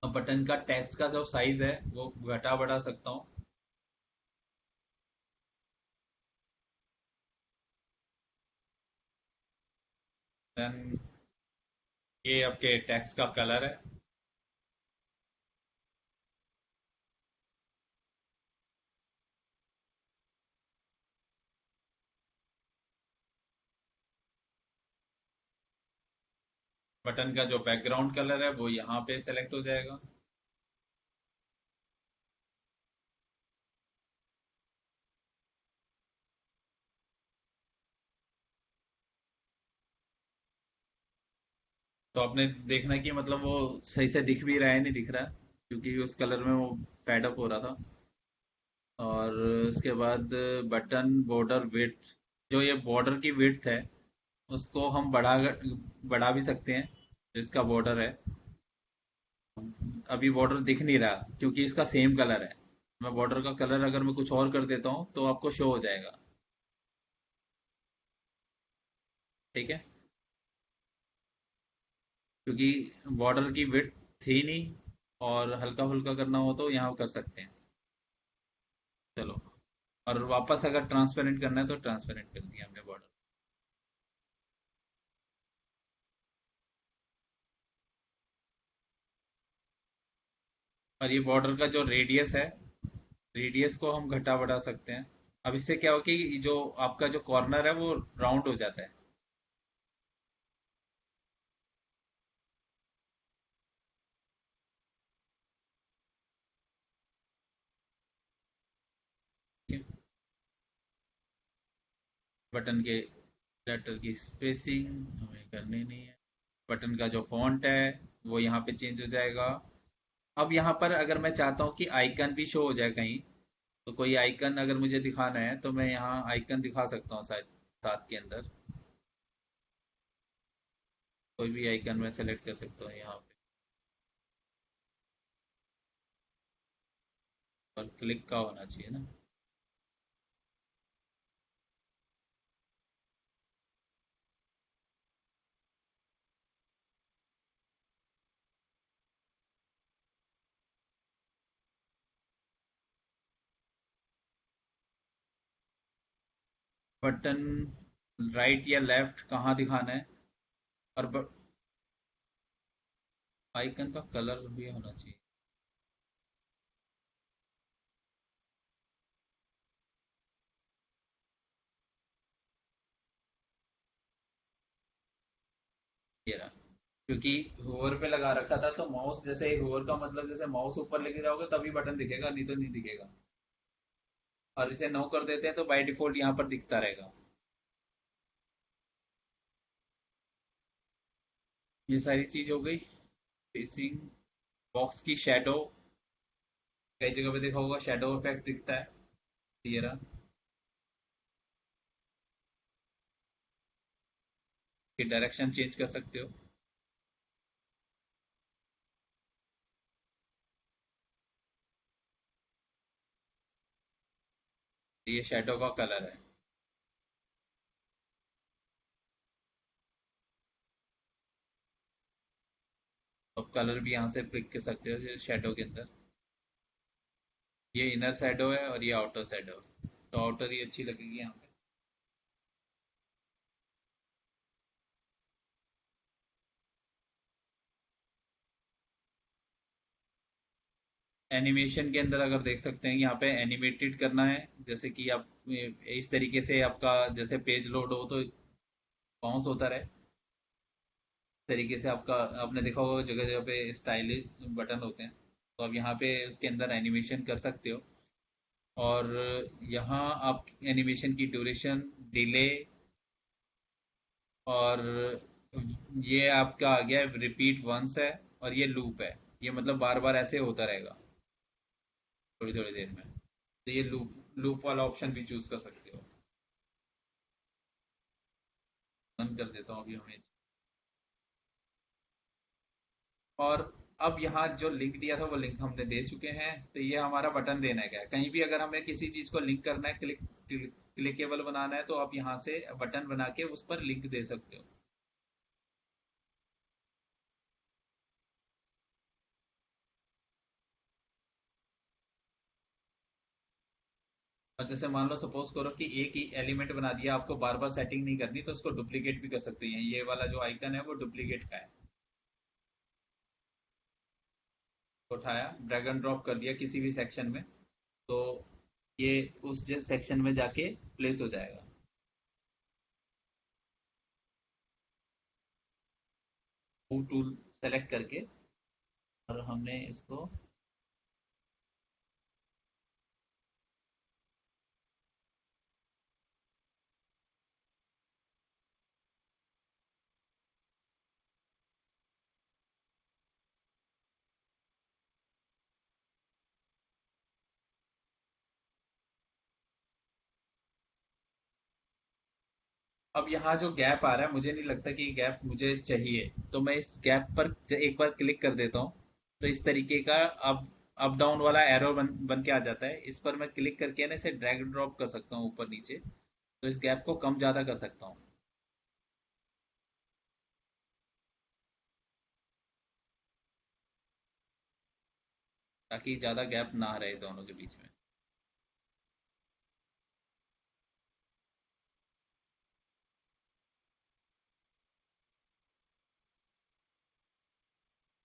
अब बटन का टेक्स्ट का जो साइज है वो घटा बढ़ा सकता हूँ। देन ये आपके टेक्स्ट का कलर है। बटन का जो बैकग्राउंड कलर है वो यहाँ पे सेलेक्ट हो जाएगा। तो आपने देखना कि मतलब वो सही से दिख भी रहा है, नहीं दिख रहा, क्योंकि उस कलर में वो फेड अप हो रहा था। और उसके बाद बटन बॉर्डर विड्थ, जो ये बॉर्डर की विड्थ है उसको हम बढ़ा भी सकते हैं। जिसका बॉर्डर है, अभी बॉर्डर दिख नहीं रहा क्योंकि इसका सेम कलर है। मैं बॉर्डर का कलर अगर मैं कुछ और कर देता हूँ तो आपको शो हो जाएगा। ठीक है। क्योंकि बॉर्डर की विड्थ थी नहीं, और हल्का फुल्का करना हो तो यहाँ कर सकते हैं। चलो। और वापस अगर ट्रांसपेरेंट करना है तो ट्रांसपेरेंट कर दिया हमने बॉर्डर। और ये बॉर्डर का जो रेडियस है, रेडियस को हम घटा बढ़ा सकते हैं। अब इससे क्या हो कि जो आपका जो कॉर्नर है वो राउंड हो जाता है। ठीक है? बटन के लेटर की स्पेसिंग हमें करनी नहीं है। बटन का जो फॉन्ट है वो यहाँ पे चेंज हो जाएगा। अब यहाँ पर अगर मैं चाहता हूँ कि आइकन भी शो हो जाए कहीं, तो कोई आइकन अगर मुझे दिखाना है तो मैं यहाँ आइकन दिखा सकता हूँ शायद साथ के अंदर। कोई भी आइकन मैं सेलेक्ट कर सकता हूँ यहाँ पे, और क्लिक का होना चाहिए ना। बटन राइट या लेफ्ट कहाँ दिखाना है। और आइकन का कलर भी होना चाहिए। ये रहा। क्योंकि होवर पे लगा रखा था तो माउस, जैसे होवर का मतलब जैसे माउस ऊपर लेके जाओगे तभी बटन दिखेगा, नहीं तो नहीं दिखेगा। और इसे नो कर देते हैं तो बाय डिफॉल्ट यहाँ पर दिखता रहेगा। ये सारी चीज हो गई। फेसिंग, बॉक्स की शेडो, कई जगह पे देखा होगा शेडो इफेक्ट दिखता है। ये रहा। कि डायरेक्शन चेंज कर सकते हो। ये शेडो का कलर है। तो कलर भी यहाँ से पिक कर सकते हो शेडो के अंदर। ये इनर शेडो है और ये आउटर शेडो है, तो आउटर ही अच्छी लगेगी यहाँ पे। एनिमेशन के अंदर अगर देख सकते हैं, यहाँ पे एनिमेटेड करना है, जैसे कि आप इस तरीके से आपका जैसे पेज लोड हो तो बाउंस होता रहे। इस तरीके से आपका, आपने देखा होगा जगह जगह पे स्टाइलिश बटन होते हैं, तो आप यहाँ पे उसके अंदर एनिमेशन कर सकते हो। और यहाँ आप एनिमेशन की ड्यूरेशन, डिले, और ये आपका आ गया रिपीट वंस है, और ये लूप है। ये मतलब बार बार ऐसे होता रहेगा थोड़ी थोड़ी देर में। तो ये लूप लूप वाला ऑप्शन भी चूज कर सकते हो। बंद कर देता हूँ अभी हमें। और अब यहाँ जो लिंक दिया था वो लिंक हमने दे चुके हैं, तो ये हमारा बटन देना है। क्या कहीं भी अगर हमें किसी चीज को लिंक करना है, क्लिकेबल बनाना है, तो आप यहाँ से बटन बना के उस पर लिंक दे सकते हो। और जैसे मान लो सपोज करो कि एक ही एलिमेंट बना दिया, आपको बार बार सेटिंग नहीं करनी, तो उसको डुप्लीकेट भी कर सकते हैं। ये वाला जो आइकन है वो डुप्लीकेट का है। उठाया, ड्रैग एंड ड्रॉप कर दिया किसी भी सेक्शन में, तो ये उस सेक्शन में जाके प्लेस हो जाएगा। मूव टूल सेलेक्ट करके, और हमने इसको, अब यहाँ जो गैप आ रहा है, मुझे नहीं लगता कि गैप मुझे चाहिए, तो मैं इस गैप पर एक बार क्लिक कर देता हूँ। तो इस तरीके का अप डाउन वाला एरो बन के आ जाता है। इस पर मैं क्लिक करके ना इसे ड्रैग ड्रॉप कर सकता हूँ ऊपर नीचे, तो इस गैप को कम ज्यादा कर सकता हूँ, ताकि ज्यादा गैप ना रहे दोनों के बीच में।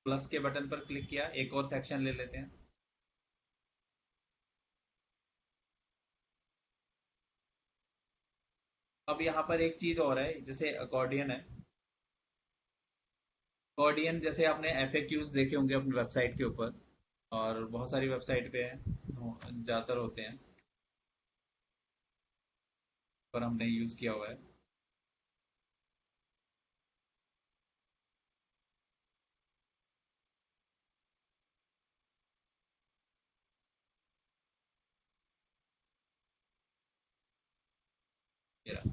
प्लस के बटन पर क्लिक किया, एक और सेक्शन ले लेते हैं। अब यहाँ पर एक चीज और है, जैसे अकॉर्डियन है। अकॉर्डियन जैसे आपने FAQs देखे होंगे अपनी वेबसाइट के ऊपर, और बहुत सारी वेबसाइट पे हैं, ज्यादातर होते हैं, पर हमने यूज किया हुआ है। ये रहा।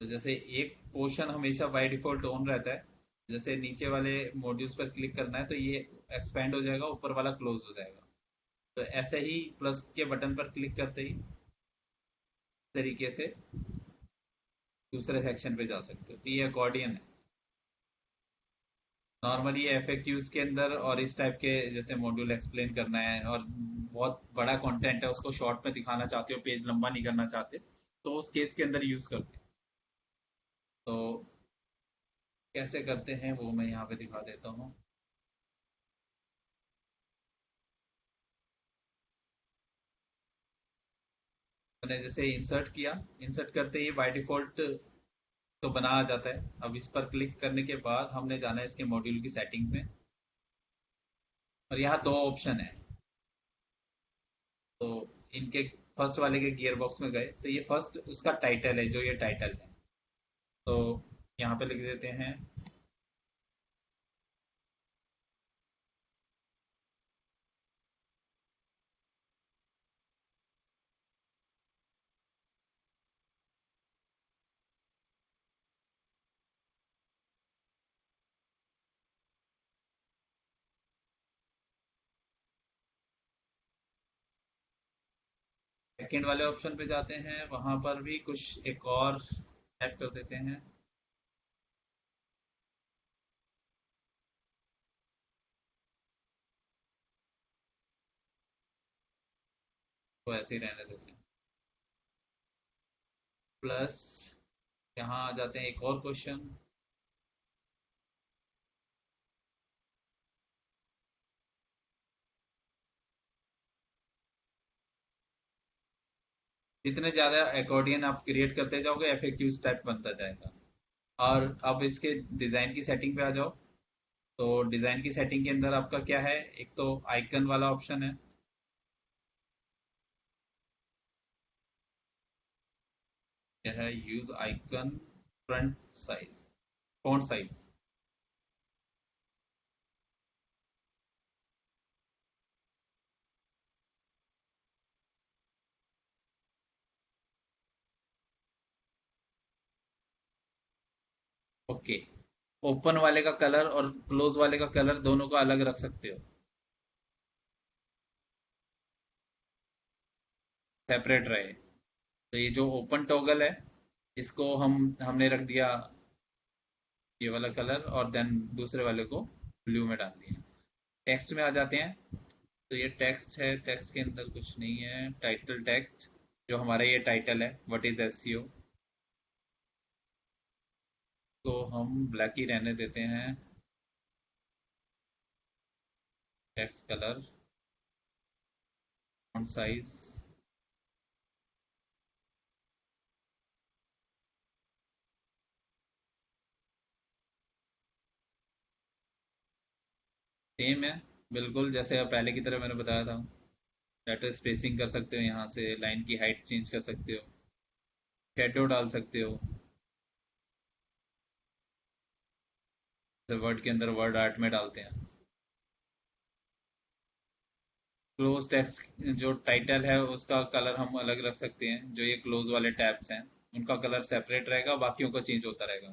तो जैसे एक पोर्शन हमेशा बाय डिफॉल्ट ऑन रहता है, जैसे नीचे वाले मॉड्यूल्स पर क्लिक करना है तो ये एक्सपेंड हो जाएगा, ऊपर वाला क्लोज हो जाएगा। तो ऐसे ही प्लस के बटन पर क्लिक करते ही तरीके से दूसरे सेक्शन पे जा सकते हो। तो ये अकॉर्डियन है। नॉर्मली FAQs के अंदर और इस टाइप के जैसे मॉड्यूल एक्सप्लेन करना है, और बहुत बड़ा कंटेंट है, उसको शॉर्ट में दिखाना चाहते हो, पेज लंबा नहीं करना चाहते, तो उस केस के अंदर यूज करते हैं। तो कैसे करते हैं वो मैं यहाँ पे दिखा देता हूँ। मैंने जैसे इंसर्ट किया, इंसर्ट करते ही बाय डिफॉल्ट तो बना आ जाता है। अब इस पर क्लिक करने के बाद हमने जाना है इसके मॉड्यूल की सेटिंग्स में, और यहाँ दो ऑप्शन है। तो इनके फर्स्ट वाले के गियर बॉक्स में गए, तो ये फर्स्ट उसका टाइटल है, जो ये टाइटल है, तो यहाँ पे लिख देते हैं। सेकेंड वाले ऑप्शन पे जाते हैं, वहां पर भी कुछ एक और टाइप कर देते हैं। तो ऐसे ही रहने देते हैं। प्लस यहाँ आ जाते हैं एक और क्वेश्चन। जितने ज्यादा अकॉर्डियन आप क्रिएट करते जाओगे, FAQs टाइप बनता जाएगा। और अब इसके डिजाइन की सेटिंग पे आ जाओ। तो डिजाइन की सेटिंग के अंदर आपका क्या है, एक तो आइकन वाला ऑप्शन है। यह है use icon front size, font size. Okay, open वाले का कलर और क्लोज वाले का कलर दोनों को अलग रख सकते हो, सेपरेट रहे। तो ये जो ओपन टॉगल है, इसको हमने रख दिया ये वाला कलर, और देन दूसरे वाले को ब्लू में डाल दिया। टेक्स्ट में आ जाते हैं। तो ये टेक्स्ट है, टेक्स्ट के अंदर कुछ नहीं है, टाइटल टेक्स्ट। जो हमारा ये टाइटल है, व्हाट इज एसईओ, तो हम ब्लैक ही रहने देते हैं। Text colour, font size, same है बिल्कुल, जैसे अब पहले की तरह मैंने बताया था। लेटर स्पेसिंग कर सकते हो, यहाँ से लाइन की हाइट चेंज कर सकते हो, शेडो डाल सकते हो, वर्ड के अंदर वर्ड आर्ट में डालते हैं। क्लोज टेक्स्ट जो टाइटल है उसका कलर हम अलग रख सकते हैं। जो ये क्लोज वाले टैब्स हैं उनका कलर सेपरेट रहेगा, बाकियों का चेंज होता रहेगा।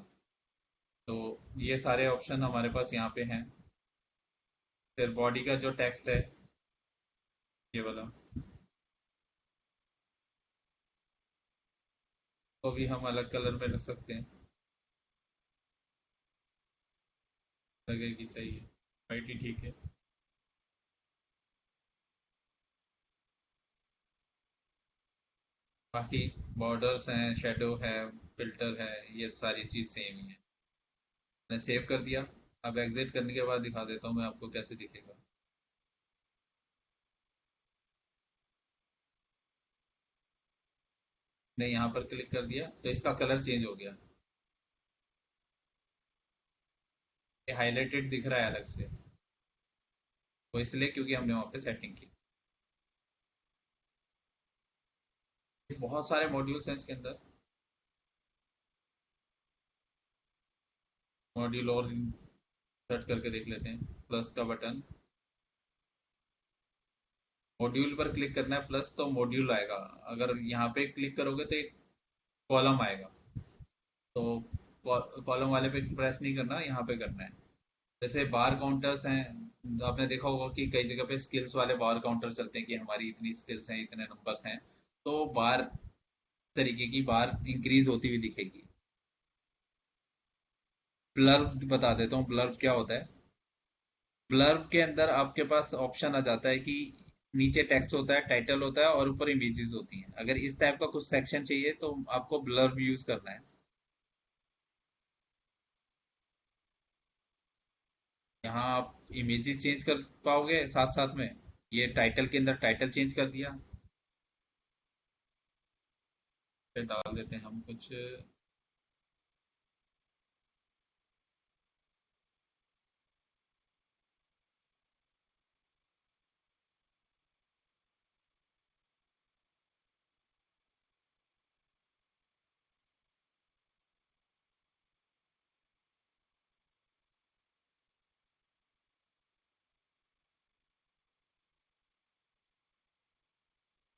तो ये सारे ऑप्शन हमारे पास यहाँ पे हैं। फिर बॉडी का जो टेक्स्ट है, ये वाला, तो भी हम अलग कलर में रख सकते हैं। लगेगी सही है, वाइट ही ठीक है। बाकी बॉर्डर्स हैं, शेडो है, फिल्टर है, ये सारी चीज़ सेम ही है। मैं सेव कर दिया। अब एग्जिट करने के बाद दिखा देता हूँ मैं आपको कैसे दिखेगा। मैं यहाँ पर क्लिक कर दिया तो इसका कलर चेंज हो गया। ये हाईलाइटेड दिख रहा है अलग से, वो इसलिए क्योंकि हमने वहाँ पे सेटिंग की। बहुत सारे मॉड्यूल्स हैं इसके अंदर। मॉड्यूल और सर्च करके देख लेते हैं। प्लस का बटन, मॉड्यूल पर क्लिक करना है प्लस, तो मॉड्यूल आएगा। अगर यहाँ पे क्लिक करोगे तो एक कॉलम आएगा। तो कॉलम वाले पे प्रेस नहीं करना, यहाँ पे करना है। जैसे बार काउंटर्स हैं, आपने देखा होगा कि कई जगह पे स्किल्स वाले बार काउंटर चलते हैं कि हमारी इतनी स्किल्स हैं, इतने नंबर्स हैं। तो बार तरीके की बार इंक्रीज होती हुई दिखेगी। ब्लर्ब बता देता हूँ, ब्लर्ब क्या होता है। ब्लर्ब के अंदर आपके पास ऑप्शन आ जाता है कि नीचे टेक्स्ट होता है, टाइटल होता है और ऊपर इमेजेस होती हैं। अगर इस टाइप का कुछ सेक्शन चाहिए तो आपको ब्लर्ब यूज करना है। यहाँ आप इमेजेस चेंज कर पाओगे साथ साथ में। ये टाइटल के अंदर टाइटल चेंज कर दिया। फिर डाल देते हैं हम कुछ।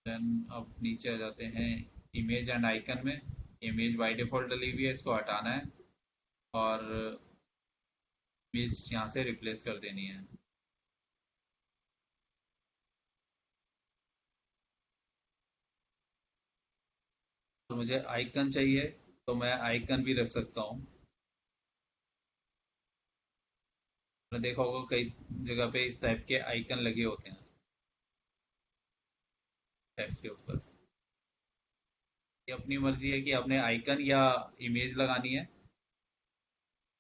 देन अब नीचे आ जाते हैं इमेज एंड आइकन में। इमेज बाय डिफॉल्ट डली हुई है, इसको हटाना है और इमेज यहाँ से रिप्लेस कर देनी है। तो मुझे आइकन चाहिए, तो मैं आइकन भी रख सकता हूँ। आपने देखा होगा कई जगह पे इस टाइप के आइकन लगे होते हैं टेक्स्ट के ऊपर। ये अपनी मर्जी है कि आपने आइकन या इमेज लगानी है।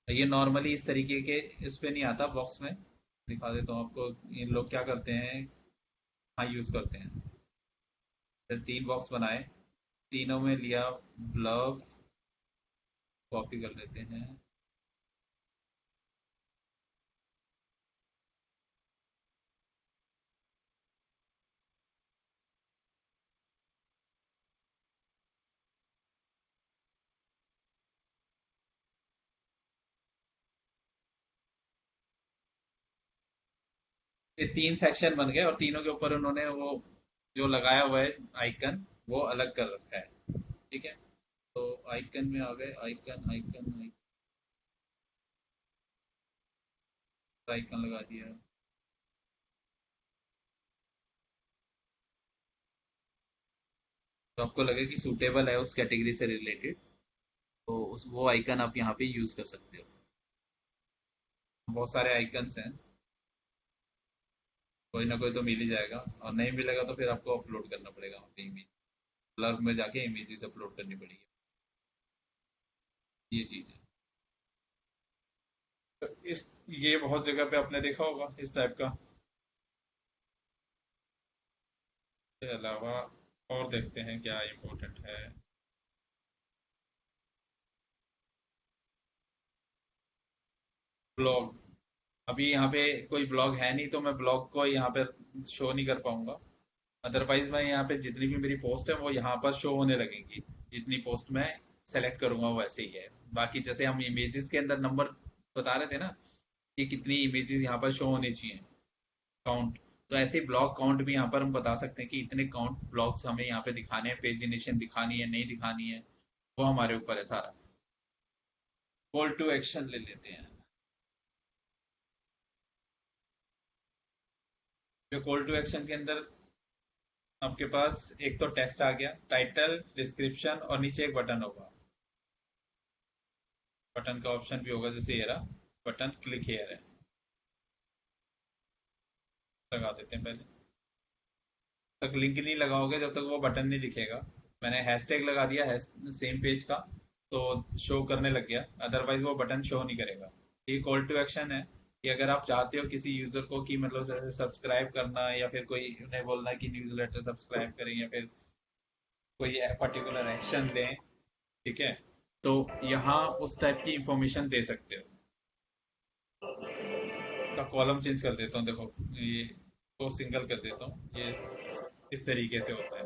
ये नॉर्मली इस तरीके के इस पे नहीं आता बॉक्स में। दिखा देता हूँ आपको। इन लोग क्या करते हैं, हाँ यूज करते हैं। फिर तीन बॉक्स बनाए, तीनों में लिया ब्लॉग, कॉपी कर लेते हैं। ये 3 सेक्शन बन गए और तीनों के ऊपर उन्होंने वो जो लगाया हुआ है आइकन, वो अलग कर रखा है। ठीक है, तो आइकन में आ गए, आइकन आइकन आइकन लगा दिया। तो आपको लगे कि सूटेबल है उस कैटेगरी से रिलेटेड, तो उस वो आइकन आप यहाँ पे यूज कर सकते हो। बहुत सारे आइकन्स हैं, कोई ना कोई तो मिल ही जाएगा, और नहीं मिलेगा तो फिर आपको अपलोड करना पड़ेगा वहाँ पे इमेज, ब्लॉग में जाके इमेजेस अपलोड करनी पड़ेगी। ये चीज़ है। तो इस ये बहुत जगह पे आपने देखा होगा इस टाइप का। इसके अलावा और देखते हैं क्या इम्पोर्टेंट है। ब्लॉग, अभी यहाँ पे कोई ब्लॉग है नहीं, तो मैं ब्लॉग को यहाँ पे शो नहीं कर पाऊंगा। अदरवाइज मैं यहाँ पे जितनी भी मेरी पोस्ट है वो यहाँ पर शो होने लगेंगी। जितनी पोस्ट मैं सेलेक्ट करूंगा वैसे ही है। बाकी जैसे हम इमेजेस के अंदर नंबर बता रहे थे ना, कि कितनी इमेजेस यहाँ पर शो होनी चाहिए, काउंट, तो ऐसे ही ब्लॉग काउंट भी यहाँ पर हम बता सकते हैं कि इतने काउंट ब्लॉग्स हमें यहाँ पे दिखाने हैं, पेजिनेशन दिखानी है नहीं दिखानी है, वो हमारे ऊपर है सारा। कॉल टू एक्शन ले लेते हैं। जो कॉल टू एक्शन के अंदर आपके पास एक तो टेक्स्ट आ गया, टाइटल, डिस्क्रिप्शन, और नीचे एक बटन होगा। बटन का ऑप्शन भी होगा, जैसे ये रहा बटन, क्लिक हेयर है, लगा देते हैं पहले। तक लिंक नहीं लगाओगे जब तक वो बटन नहीं दिखेगा। मैंने हैशटैग लगा दिया है सेम पेज का, तो शो करने लग गया, अदरवाइज वो बटन शो नहीं करेगा। ये कॉल टू एक्शन है कि अगर आप चाहते हो किसी यूजर को कि मतलब जैसे सब्सक्राइब करना, या फिर कोई उन्हें बोलना कि न्यूज़लेटर सब्सक्राइब करें, या फिर कोई पर्टिकुलर एक्शन लें, ठीक है, तो यहाँ उस टाइप की इंफॉर्मेशन दे सकते हो। का कॉलम चेंज कर देता हूँ, देखो ये को सिंगल कर देता हूँ, ये इस तरीके से होता है।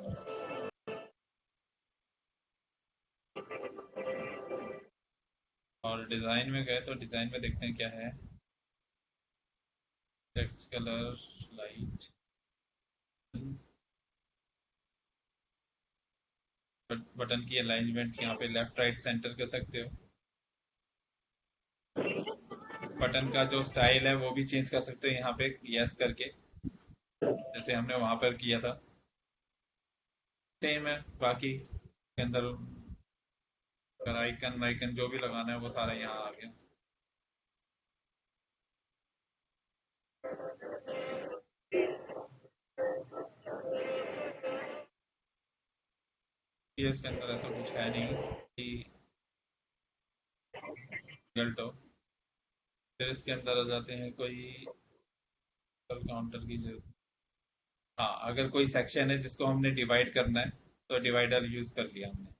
और डिज़ाइन में गए तो डिज़ाइन में देखते हैं क्या है। टेक्स्ट कलर, लाइट, बटन की अलाइनमेंट यहाँ पे लेफ्ट राइट सेंटर कर सकते हो। बटन का जो स्टाइल है वो भी चेंज कर सकते हो यहाँ पे यस करके, जैसे हमने वहां पर किया था। सेम है बाकी के अंदर, आइकन वाइकन जो भी लगाना है वो सारा यहाँ आ गया। ये इसके अंदर ऐसा कुछ है नहीं कि रिजल्ट हो। फिर इसके अंदर आ जाते हैं कोई काउंटर की जरूरत। हाँ, अगर कोई सेक्शन है जिसको हमने डिवाइड करना है, तो डिवाइडर यूज कर लिया हमने।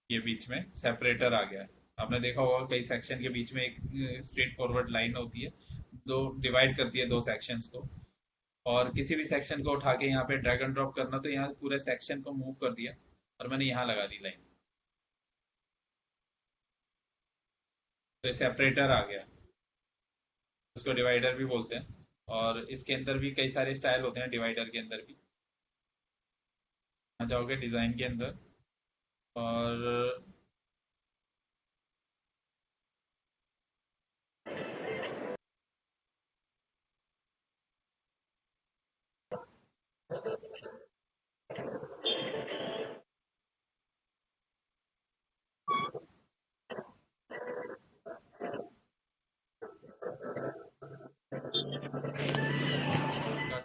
ये बीच में सेपरेटर आ गया है। आपने देखा होगा कई सेक्शन के बीच में एक स्ट्रेट फॉरवर्ड लाइन होती है, जो डिवाइड करती है दो सेक्शंस को। और किसी भी सेक्शन को उठा के यहाँ पे ड्रैग एंड ड्रॉप करना, तो यहाँ पूरे सेक्शन को मूव कर दिया और मैंने यहाँ लगा दी लाइन, तो सेपरेटर आ गया। इसको डिवाइडर भी बोलते हैं। और इसके अंदर भी कई सारे स्टाइल होते हैं, डिवाइडर के अंदर भी। आ जाओगे डिजाइन के अंदर, और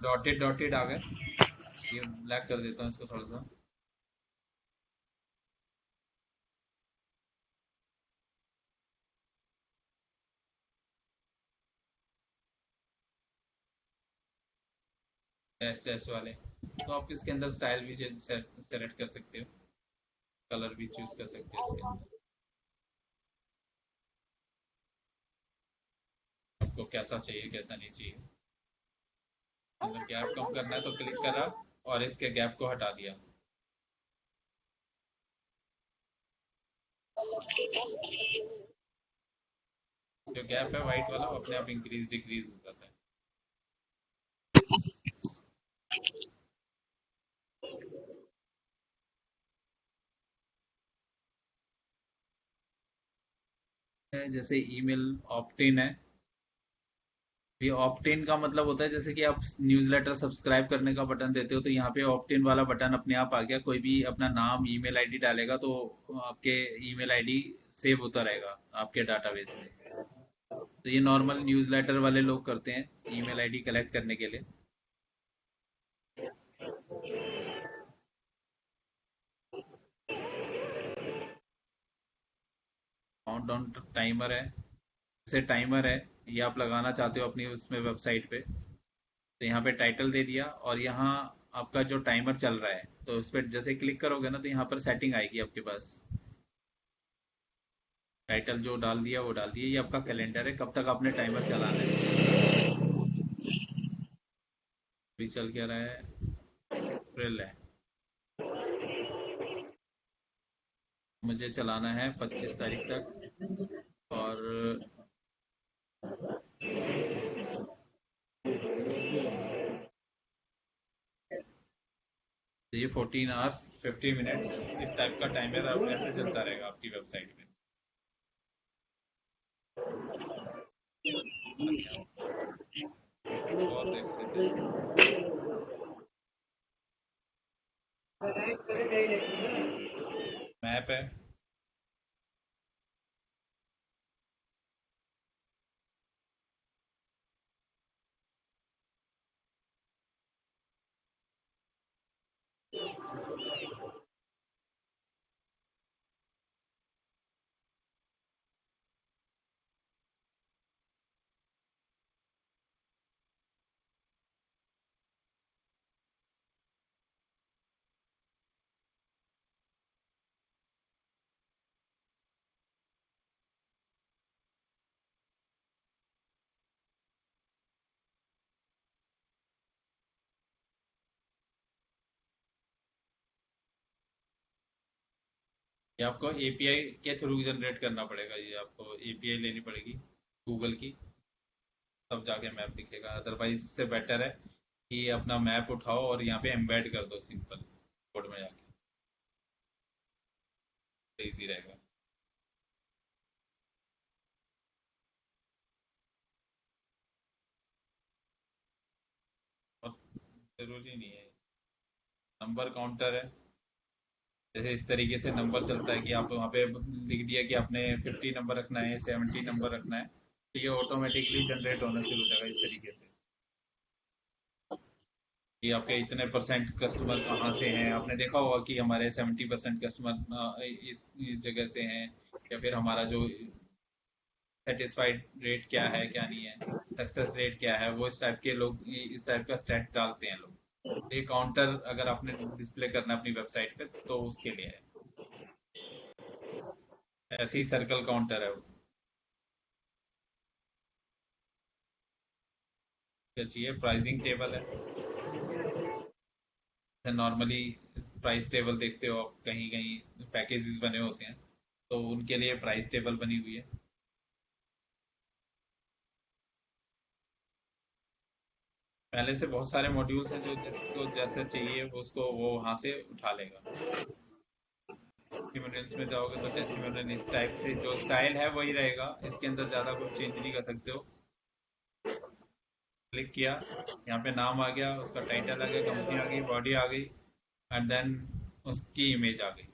डॉटेड डॉटेड आ गए। ये ब्लैक कर देता हूँ इसको थोड़ा सा। एस एस वाले, तो आप इसके अंदर स्टाइल भी सेलेक्ट कर सकते हो, कलर भी चूज कर सकते हो इसके अंदर, आपको कैसा चाहिए कैसा नहीं चाहिए। अगर गैप कम करना है तो क्लिक करा और इसके गैप को हटा दिया। जो गैप है वाइट वाला, वो अपने आप इंक्रीज डिक्रीज हो जाता है। जैसे ईमेल ऑप्ट इन है। ये ऑप्ट इन का मतलब होता है जैसे कि आप न्यूज़लेटर सब्सक्राइब करने का बटन देते हो, तो यहाँ पे ऑप्ट इन वाला बटन अपने आप आ गया। कोई भी अपना नाम ईमेल आईडी डालेगा तो आपके ईमेल आईडी सेव होता रहेगा आपके डाटाबेस में। तो ये नॉर्मल न्यूज़लेटर वाले लोग करते हैं ईमेल आईडी कलेक्ट करने के लिए। काउंटडाउन टाइमर है, जैसे टाइमर है, ये आप लगाना चाहते हो अपनी उसमें वेबसाइट पे, तो यहाँ पे टाइटल दे दिया और यहाँ आपका जो टाइमर चल रहा है तो उस पर जैसे क्लिक करोगे ना तो यहाँ पर सेटिंग आएगी आपके पास। टाइटल जो डाल दिया वो डाल दिया, ये आपका कैलेंडर है कब तक आपने टाइमर चलाना है। अभी चल क्या रहा है, अप्रैल है, मुझे चलाना है 25 तारीख तक। और ये 14 आवर्स 50 मिनट्स इस टाइप का टाइमर अब ऐसे चलता रहेगा आपकी वेबसाइट पे। और देख लेते हैं। मैप है। ये आपको एपीआई के थ्रू जनरेट करना पड़ेगा, ये आपको एपीआई लेनी पड़ेगी गूगल की, तब जाके मैप दिखेगा। अदरवाइज इससे बेटर है कि अपना मैप उठाओ और यहाँ पे एम्बेड कर दो सिंपल कोड में जाके, इजी रहेगा। और जरूरी नहीं है। नंबर काउंटर है, जैसे इस तरीके से नंबर चलता है कि आप वहाँ पे लिख दिया कि आपने 50 नंबर रखना है, 70 नंबर रखना है, तो ये ऑटोमेटिकली जनरेट होना शुरू हो जाएगा इस तरीके से कि आपके इतने परसेंट कस्टमर कहाँ से हैं। आपने देखा होगा कि हमारे 70% कस्टमर इस जगह से हैं, या फिर हमारा जो सेटिस्फाइड रेट क्या है क्या नहीं है, सक्सेस रेट क्या है, वो इस टाइप के लोग इस टाइप का स्टैट डालते हैं लोग। ये काउंटर अगर आपने डिस्प्ले करना है अपनी वेबसाइट पे तो उसके लिए है, ऐसे ही सर्कल काउंटर है वो। क्या चाहिए, प्राइसिंग टेबल है। नॉर्मली प्राइस टेबल देखते हो आप, कहीं कहीं पैकेजेस बने होते हैं तो उनके लिए प्राइस टेबल बनी हुई है। पहले से बहुत सारे मॉड्यूल्स हैं जो जिसको जैसा चाहिए उसको वो वहां से उठा लेगा। टेस्टिमोनियल्स में जाओगे तो टेस्टिमोनियल इस टाइप से जो स्टाइल है वही रहेगा, इसके अंदर ज़्यादा कुछ चेंज नहीं कर सकते हो। क्लिक किया, यहाँ पे नाम आ गया, उसका टाइटल आ गया, कंपनी आ गई, बॉडी आ गई, एंड देन उसकी इमेज आ गई।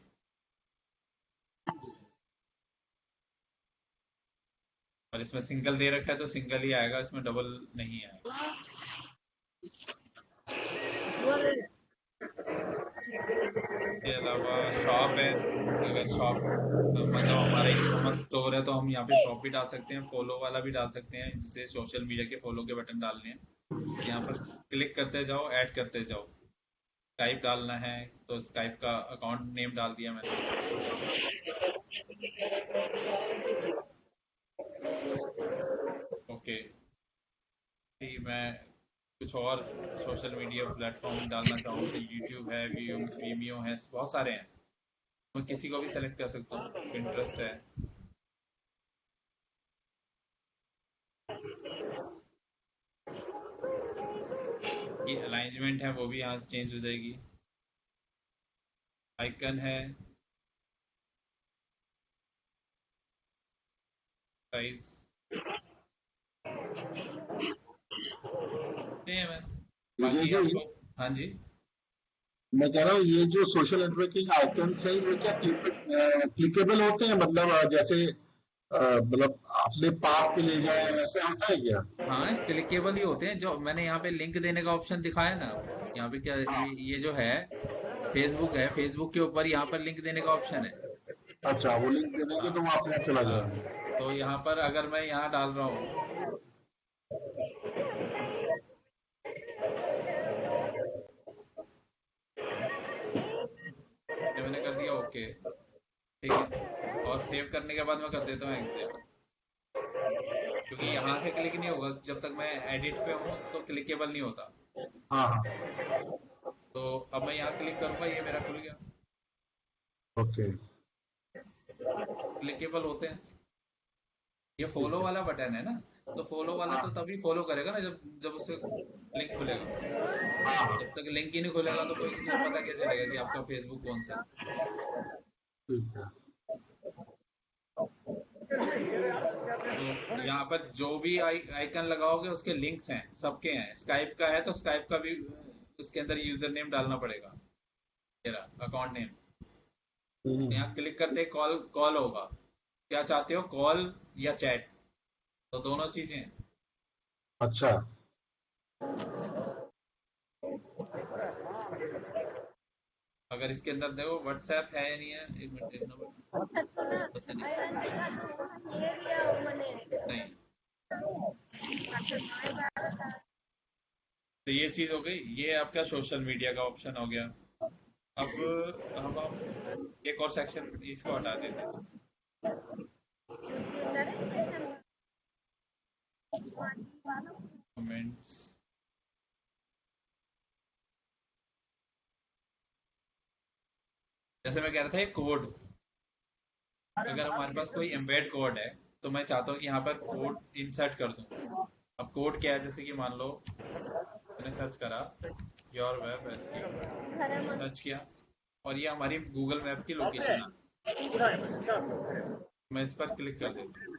और इसमें सिंगल दे रखा है तो सिंगल ही आएगा, इसमें डबल नहीं आएगा। इसके अलावा शॉप है, अगर शॉप मतलब हमारा ई कॉमर्स स्टोर है तो हम यहाँ पे शॉप भी डाल सकते हैं, फॉलो वाला भी डाल सकते हैं, जिससे सोशल मीडिया के फॉलो के बटन डालने हैं। यहाँ पर क्लिक करते जाओ, ऐड करते जाओ। स्काइप डालना है तो स्काइप का अकाउंट नेम डाल दिया मैंने। ओके, कि मैं कुछ और सोशल मीडिया प्लेटफॉर्म डालना चाहूँ तो यूट्यूब है, वीमियो है, बहुत सारे हैं। मैं किसी को भी सेलेक्ट कर सकता हूँ, पिंटरेस्ट है। कि अलाइनमेंट है वो भी यहाँ से चेंज हो जाएगी। आइकन है, साइज सेम है। ये बाकी जो आपको, हाँ जी। मैं कह रहा हूँ ये जो सोशल नेटवर्किंग आइकन्स है ये क्या क्लिकेबल होते हैं, मतलब जैसे मतलब अपने पाथ पे ले जाए वैसे होता है क्या? हाँ, क्लिकेबल ही होते हैं। जो मैंने यहाँ पे लिंक देने का ऑप्शन दिखाया ना आपको, यहाँ पे क्या ये जो है, फेसबुक के ऊपर यहाँ पर लिंक देने का ऑप्शन है। अच्छा, वो लिंक दे देंगे हाँ। तो वो अपने आप चला हाँ, जाएगा। तो यहाँ पर अगर मैं यहाँ डाल रहा हूँ, ये मैंने कर दिया ओके, ठीक है। और सेव करने के बाद मैं कर देता हूँ एग्जिट, क्योंकि यहाँ से क्लिक नहीं होगा जब तक मैं एडिट पे हूँ, तो क्लिकेबल नहीं होता। हाँ हाँ। तो अब मैं यहाँ क्लिक करूंगा, ये मेरा खुल गया। ओके। क्लिकेबल होते हैं। ये ठीक फॉलो है। वाला बटन है ना, तो फॉलो वाला तो हाँ तभी फॉलो करेगा ना जब जब उससे लिंक खुलेगा। हाँ हाँ। जब तक लिंक ही नहीं खुलेगा तो कोई किसी को पता कैसे चलेगा कि आपका फेसबुक कौन सा है। ठीक है। तो यहाँ पर जो भी आइकन लगाओगे उसके लिंक्स हैं, सबके हैं। स्काइप का है तो स्काइप का भी उसके अंदर यूजर नेम डालना पड़ेगा, तेरा अकाउंट नेम। हम्म, यहाँ क्लिक करते ही कॉल कॉल होगा। क्या चाहते हो, कॉल या चैट? तो दोनों चीजें हैं। अच्छा। अगर इसके अंदर देखो व्हाट्सएप है या नहीं है, एक मिनट देखना पड़ेगा। वैसे नहीं, नहीं। तो ये चीज हो गई, ये आपका सोशल मीडिया का ऑप्शन हो गया। अब हम एक और सेक्शन इसको हटा देते हैं, कमेंट्स। जैसे मैं कह रहा था एक कोड, अगर हमारे पास कोई एम्बेड कोड है, तो मैं चाहता हूँ कि यहाँ पर कोड इंसर्ट कर दूं। अब कोड क्या है, जैसे कि मान लो मैंने सर्च करा योर वेब एसईओ, सर्च किया, और ये हमारी गूगल मैप की लोकेशन आ, मैं इस पर क्लिक कर देता हूँ,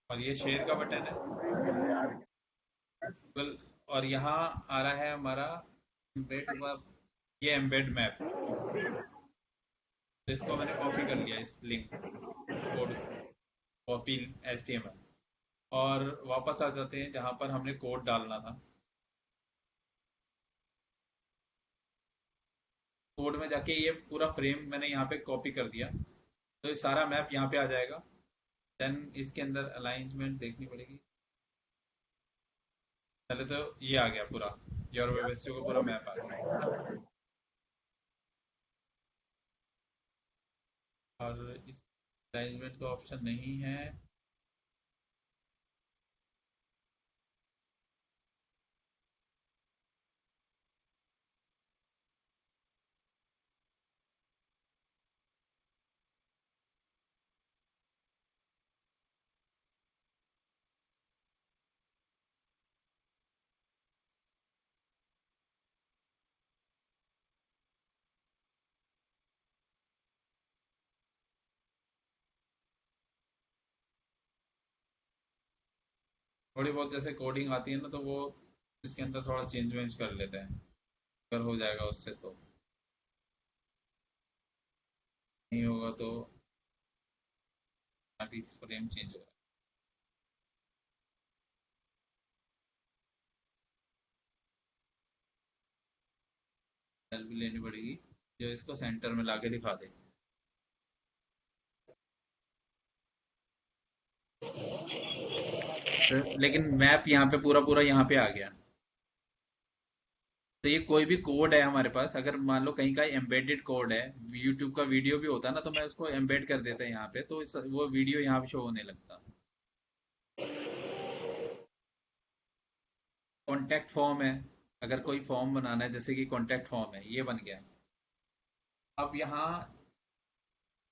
और ये शेयर का बटन है गूगल। और यहाँ आ रहा है हमारा एम्बेड वेब, ये एम्बेड मैप। तो इसको मैंने कॉपी कर लिया, इस लिंक कोड को, कॉपी HTML। और वापस आ जाते हैं जहां पर हमने कोड डालना था। कोड में जाके ये पूरा फ्रेम मैंने यहाँ पे कॉपी कर दिया, तो ये सारा मैप यहाँ पे आ जाएगा। देन इसके अंदर अलाइनमेंट देखनी पड़ेगी। पहले तो ये आ गया पूरा, योर वेब एसईओ का पूरा मैप आ गया। और इस अलाइनमेंट का ऑप्शन नहीं है। थोड़ी बहुत जैसे कोडिंग आती है ना, तो वो इसके अंदर थोड़ा चेंज वेंज कर लेते हैं, अगर हो जाएगा उससे तो। नहीं होगा तो अभी फ्रेम चेंज हो रहा है, सेल्फी लेनी पड़ेगी जो इसको सेंटर में लाके दिखा दे। लेकिन मैप यहाँ पे पूरा पूरा यहाँ पे आ गया। तो ये कोई भी कोड है हमारे पास, अगर मान लो कहीं का एम्बेडेड कोड है, यूट्यूब का वीडियो भी होता है ना, तो मैं उसको एम्बेड कर देता यहाँ पे, तो वो वीडियो यहाँ पे शो होने लगता। कॉन्टैक्ट फॉर्म है, अगर कोई फॉर्म बनाना है, जैसे कि कॉन्टैक्ट फॉर्म है, ये बन गया। अब यहाँ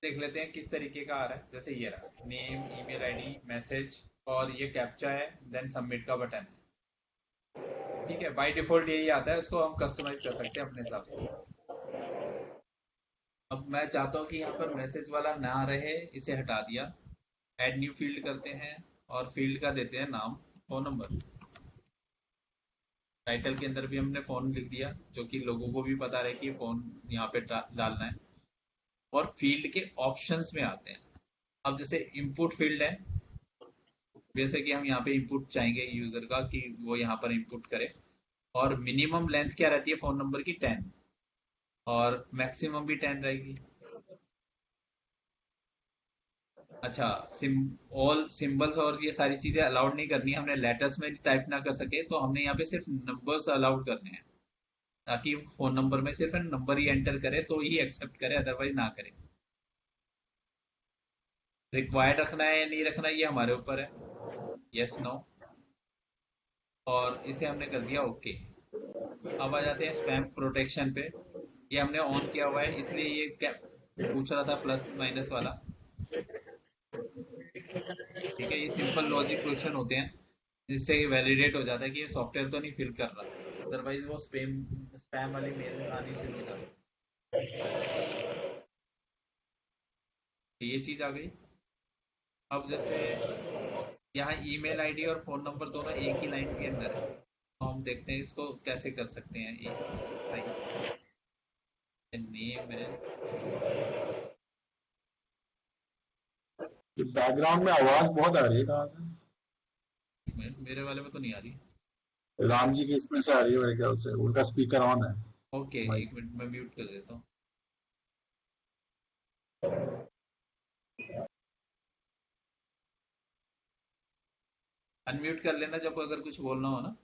देख लेते हैं किस तरीके का आ रहा है। जैसे ये रहा, नेम, ईमेल आईडी, मैसेज, और ये कैप्चा है, देन सबमिट का बटन है। ठीक है, बाय डिफॉल्ट यही आता है, इसको हम कस्टमाइज कर सकते हैं अपने हिसाब से। अब मैं चाहता हूँ कि यहाँ पर मैसेज वाला ना रहे, इसे हटा दिया। ऐड न्यू फील्ड करते हैं और फील्ड का देते हैं नाम फोन नंबर। टाइटल के अंदर भी हमने फोन लिख दिया, जो कि लोगों को भी पता रहे कि फोन यहाँ पे डालना है। और फील्ड के ऑप्शंस में आते हैं। अब जैसे इनपुट फील्ड है, जैसे कि हम यहाँ पे इनपुट चाहेंगे यूजर का कि वो यहाँ पर इनपुट करे। और मिनिमम लेंथ क्या रहती है फोन नंबर की, 10। और मैक्सिमम भी 10 रहेगी। अच्छा, ऑल सिंबल्स और ये सारी चीजें अलाउड नहीं करनी है हमने। लेटर्स में टाइप ना कर सके तो हमने यहाँ पे सिर्फ नंबर्स अलाउड करने हैं, ताकि फोन नंबर में सिर्फ नंबर ही एंटर करे तो ही एक्सेप्ट करे, अदरवाइज ना करे। रिक्वायर्ड रखना है या नहीं रखना है, ये हमारे ऊपर है। Yes no. और इसे हमने कर दिया ओके। अब आ जाते हैं स्पैम प्रोटेक्शन पे। ये हमने ऑन किया हुआ है, इसलिए ये क्या पूछ रहा था प्लस माइनस वाला। ठीक है, ये सिंपल लॉजिक क्वेश्चन होते हैं, जिससे ये वैलिडेट हो जाता है कि ये सॉफ्टवेयर तो नहीं फिल कर रहा, अदरवाइज वो स्पैम स्पैम वाली मेल आनी शुरू हो जाती है। ये चीज आ गई। अब जैसे यहाँ ईमेल आईडी और फोन नंबर दोनों एक ही लाइन के अंदर है, तो हम देखते हैं इसको कैसे कर सकते हैं। नेम है। ये बैकग्राउंड में आवाज बहुत आ रही है कहाँ से? मेरे वाले में तो नहीं आ रही। राम जी की इसमें से आ रही है मेरे ख्याल से, उनका स्पीकर ऑन है। Okay, mic. एक मिनट मैं म्यूट कर देता हूँ। अनम्यूट कर लेना जब अगर कुछ बोलना हो ना।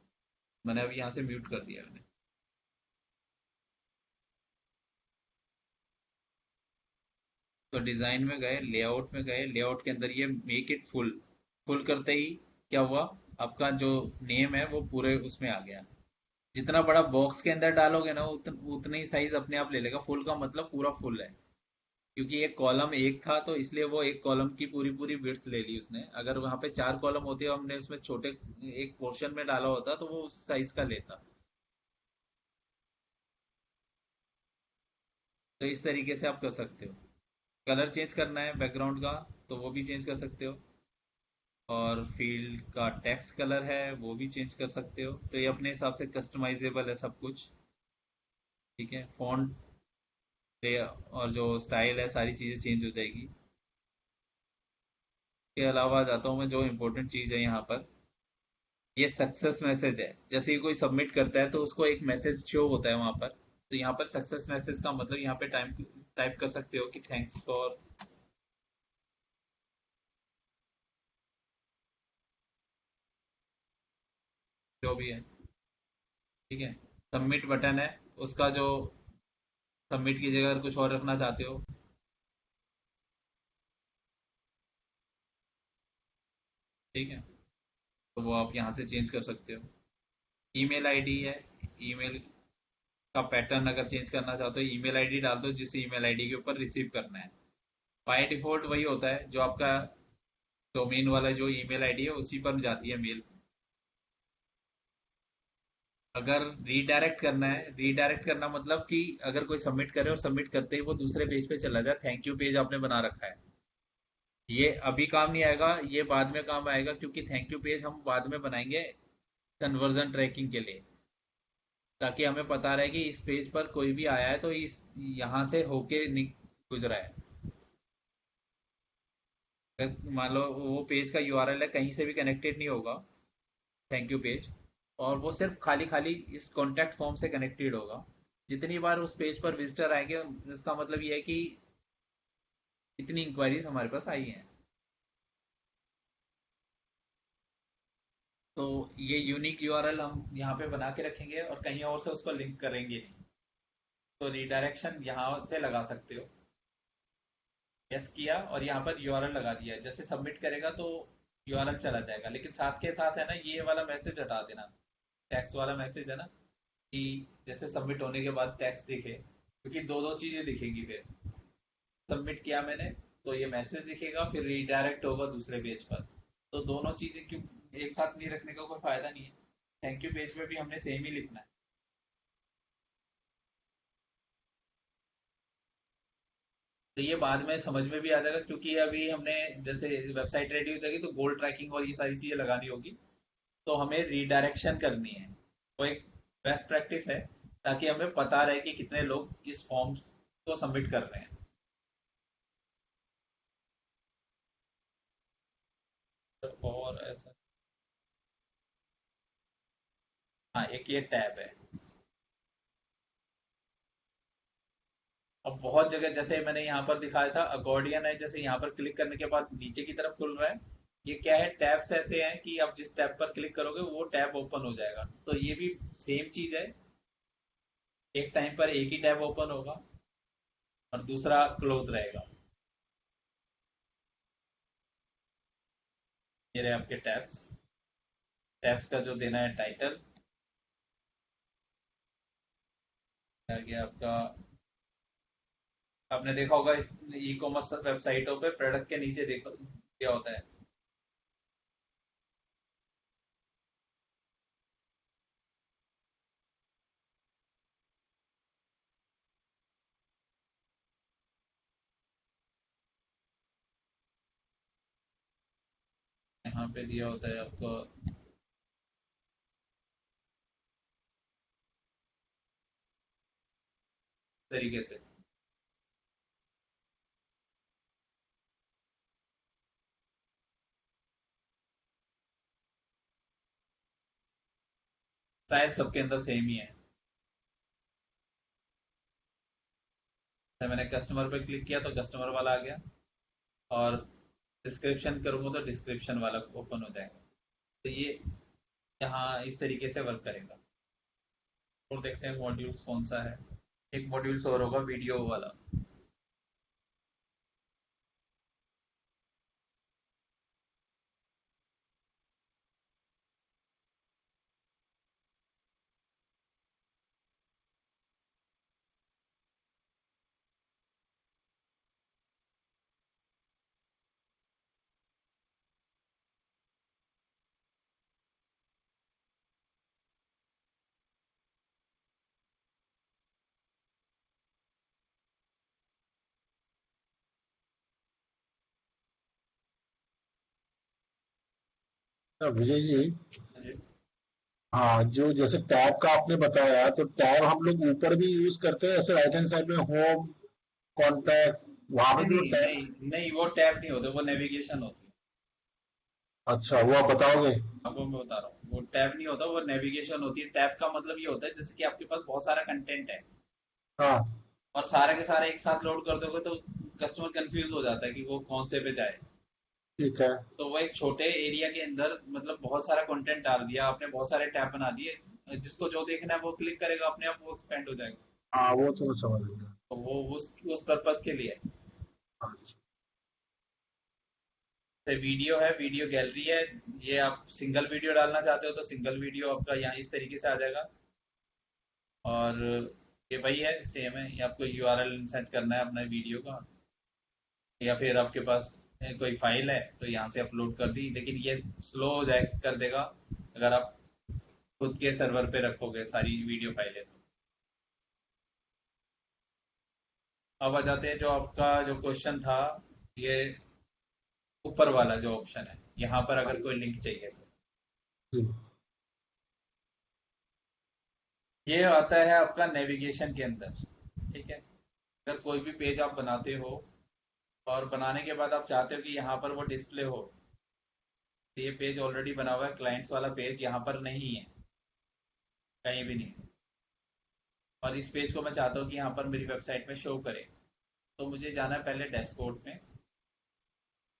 मैंने अभी यहाँ से म्यूट कर दिया मैंने। तो डिजाइन में गए, लेआउट में गए, लेआउट के अंदर ये मेक इट फुल। फुल करते ही क्या हुआ, आपका जो नेम है वो पूरे उसमें आ गया। जितना बड़ा बॉक्स के अंदर डालोगे ना उतनी ही साइज अपने आप ले लेगा। फुल का मतलब पूरा फुल है, क्योंकि एक कॉलम एक था तो इसलिए वो एक कॉलम की पूरी पूरी विड्थ ले ली उसने। अगर वहां पे 4 कॉलम होते और हमने उसमें छोटे एक पोर्शन में डाला होता तो वो उस साइज का लेता। तो इस तरीके से आप कर सकते हो। कलर चेंज करना है बैकग्राउंड का, तो वो भी चेंज कर सकते हो। और फील्ड का टेक्स्ट कलर है वो भी चेंज कर सकते हो। तो ये अपने हिसाब से कस्टमाइजेबल है सब कुछ। ठीक है, फॉन्ट और जो स्टाइल है सारी चीज़ें चेंज हो जाएगी। के अलावा जाता हूँ मैं, जो इम्पोर्टेंट चीज़ है यहाँ पर, ये सक्सेस मैसेज है। जैसे ही कोई सबमिट करता है तो उसको एक मैसेज शो होता है वहां पर। तो यहाँ पर सक्सेस मैसेज का मतलब यहाँ पे टाइम टाइप कर सकते हो कि थैंक्स फॉर जो भी है। ठीक है, सबमिट बटन है, उसका जो सबमिट की जगह अगर कुछ और रखना चाहते हो। ठीक है, तो वो आप यहाँ से चेंज कर सकते हो। ईमेल आईडी है, ईमेल का पैटर्न अगर चेंज करना चाहते हो ईमेल आईडी डाल दो जिस ईमेल आईडी के ऊपर रिसीव करना है। बाय डिफॉल्ट वही होता है जो आपका डोमेन वाला जो ईमेल आईडी है उसी पर जाती है मेल। अगर रीडायरेक्ट करना है, रीडायरेक्ट करना मतलब कि अगर कोई सबमिट करे और सबमिट करते ही वो दूसरे पेज पे चला जाए, थैंक यू पेज आपने बना रखा है, ये अभी काम नहीं आएगा, ये बाद में काम आएगा, क्योंकि थैंक यू पेज हम बाद में बनाएंगे कन्वर्जन ट्रैकिंग के लिए। ताकि हमें पता रहे कि इस पेज पर कोई भी आया है तो इस यहाँ से होके गुजरा है। अगर मान लो वो पेज का यूआरएल है कहीं से भी कनेक्टेड नहीं होगा, थैंक यू पेज, और वो सिर्फ खाली खाली इस कॉन्टैक्ट फॉर्म से कनेक्टेड होगा। जितनी बार उस पेज पर विजिटर आएंगे, इसका मतलब ये है कि इतनी इंक्वायरीज हमारे पास आई हैं। तो ये यूनिक यूआरएल हम यहाँ पे बना के रखेंगे और कहीं और से उसको लिंक करेंगे नहीं। तो रिडायरेक्शन यहाँ से लगा सकते हो। यस किया और यहाँ पर यूआरएल लगा दिया, जैसे सबमिट करेगा तो यूआरएल चला जाएगा, लेकिन साथ के साथ है ना ये वाला मैसेज हटा देना। टैक्स वाला मैसेज है ना, कि जैसे सबमिट होने के बाद टैक्स दिखे, क्योंकि दो दो चीजें दिखेंगी फिर। सबमिट किया मैंने तो ये मैसेज दिखेगा, फिर रीडायरेक्ट होगा दूसरे पेज पर। तो दोनों चीजें क्यों एक साथ नहीं रखने का कोई फायदा नहीं है। थैंक यू पेज पे भी हमने सेम ही लिखना है। तो ये बाद में समझ में भी आ जाएगा, क्योंकि अभी हमने जैसे वेबसाइट रेडी हो जाएगी तो गोल ट्रैकिंग और ये सारी चीजें लगानी होगी, तो हमें रीडायरेक्शन करनी है। वो एक बेस्ट प्रैक्टिस है, ताकि हमें पता रहे कि कितने लोग इस फॉर्म को सबमिट कर रहे हैं। तो और ऐसा, हाँ, एक ये टैब है। अब बहुत जगह जैसे मैंने यहाँ पर दिखाया था अकॉर्डियन है, जैसे यहाँ पर क्लिक करने के बाद नीचे की तरफ खुल रहा है। ये क्या है, टैब्स ऐसे हैं कि आप जिस टैब पर क्लिक करोगे वो टैब ओपन हो जाएगा। तो ये भी सेम चीज है, एक टाइम पर एक ही टैब ओपन होगा और दूसरा क्लोज रहेगा। ये रहे आपके टैब्स। टैब्स का जो देना है टाइटल, आगे आपका, आपने देखा होगा इस ई कॉमर्स वेबसाइटों पे प्रोडक्ट के नीचे देखो क्या होता है। यहाँ पे दिया होता है आपको तरीके से। शायद सबके अंदर सेम ही है। तो मैंने कस्टमर पे क्लिक किया तो कस्टमर वाला आ गया, और डिस्क्रिप्शन करूंगा तो डिस्क्रिप्शन वाला ओपन हो जाएगा। तो ये यहाँ इस तरीके से वर्क करेगा। और देखते हैं मॉड्यूल्स कौन सा है। एक मॉड्यूल्स और होगा वीडियो वाला। तो विजय जी, जी। हाँ, जो जैसे टैब का आपने बताया, तो टैब हम लोग ऊपर भी यूज करते हैं, ऐसे राइट हैंड साइड में होम, कॉन्टैक्ट, वहां पे नहीं भी वो नहीं टैब। नहीं नहीं, वो टैब नहीं होते, वो नेविगेशन होती है। अच्छा, वो आप बताओगे? आपको मैं बता रहा हूँ, वो टैब नहीं होता, वो नेविगेशन होती है। टैब का मतलब ये होता है जैसे कि आपके पास बहुत सारा कंटेंट है हाँ, और सारे के सारे एक साथ लोड कर दोगे तो कस्टमर कंफ्यूज हो जाता है कि वो कौन से पे जाए। ठीक है। तो वो एक छोटे एरिया के अंदर मतलब बहुत सारा कंटेंट डाल दिया आपने, बहुत सारे टैब बना दिए, जिसको जो देखना है वो क्लिक करेगा, अपने आप वो एक्सपेंड हो जाएगा। हाँ, वो तो मैं समझ गया। तो वो उस पर्पस के लिए है। हाँ, तो वीडियो है, वीडियो गैलरी है। ये आप सिंगल वीडियो डालना चाहते हो तो सिंगल वीडियो आपका यहाँ इस तरीके से आ जाएगा। और ये वही है, सेम है। ये आपको यूआरएल इंसर्ट करना है अपना वीडियो का, या फिर आपके पास कोई फाइल है तो यहाँ से अपलोड कर दी, लेकिन ये स्लो हो जाए कर देगा अगर आप खुद के सर्वर पे रखोगे सारी वीडियो फाइलें तो। अब आ जाते हैं जो आपका जो क्वेश्चन था, ये ऊपर वाला जो ऑप्शन है, यहाँ पर अगर कोई लिंक चाहिए तो जी। ये आता है आपका नेविगेशन के अंदर। ठीक है, अगर कोई भी पेज आप बनाते हो और बनाने के बाद आप चाहते हो कि यहाँ पर वो डिस्प्ले हो, तो ये पेज ऑलरेडी बना हुआ है, क्लाइंट्स वाला पेज यहाँ पर नहीं है, कहीं भी नहीं। और इस पेज को मैं चाहता हूँ कि यहाँ पर मेरी वेबसाइट में शो करे, तो मुझे जाना है पहले डैशबोर्ड में।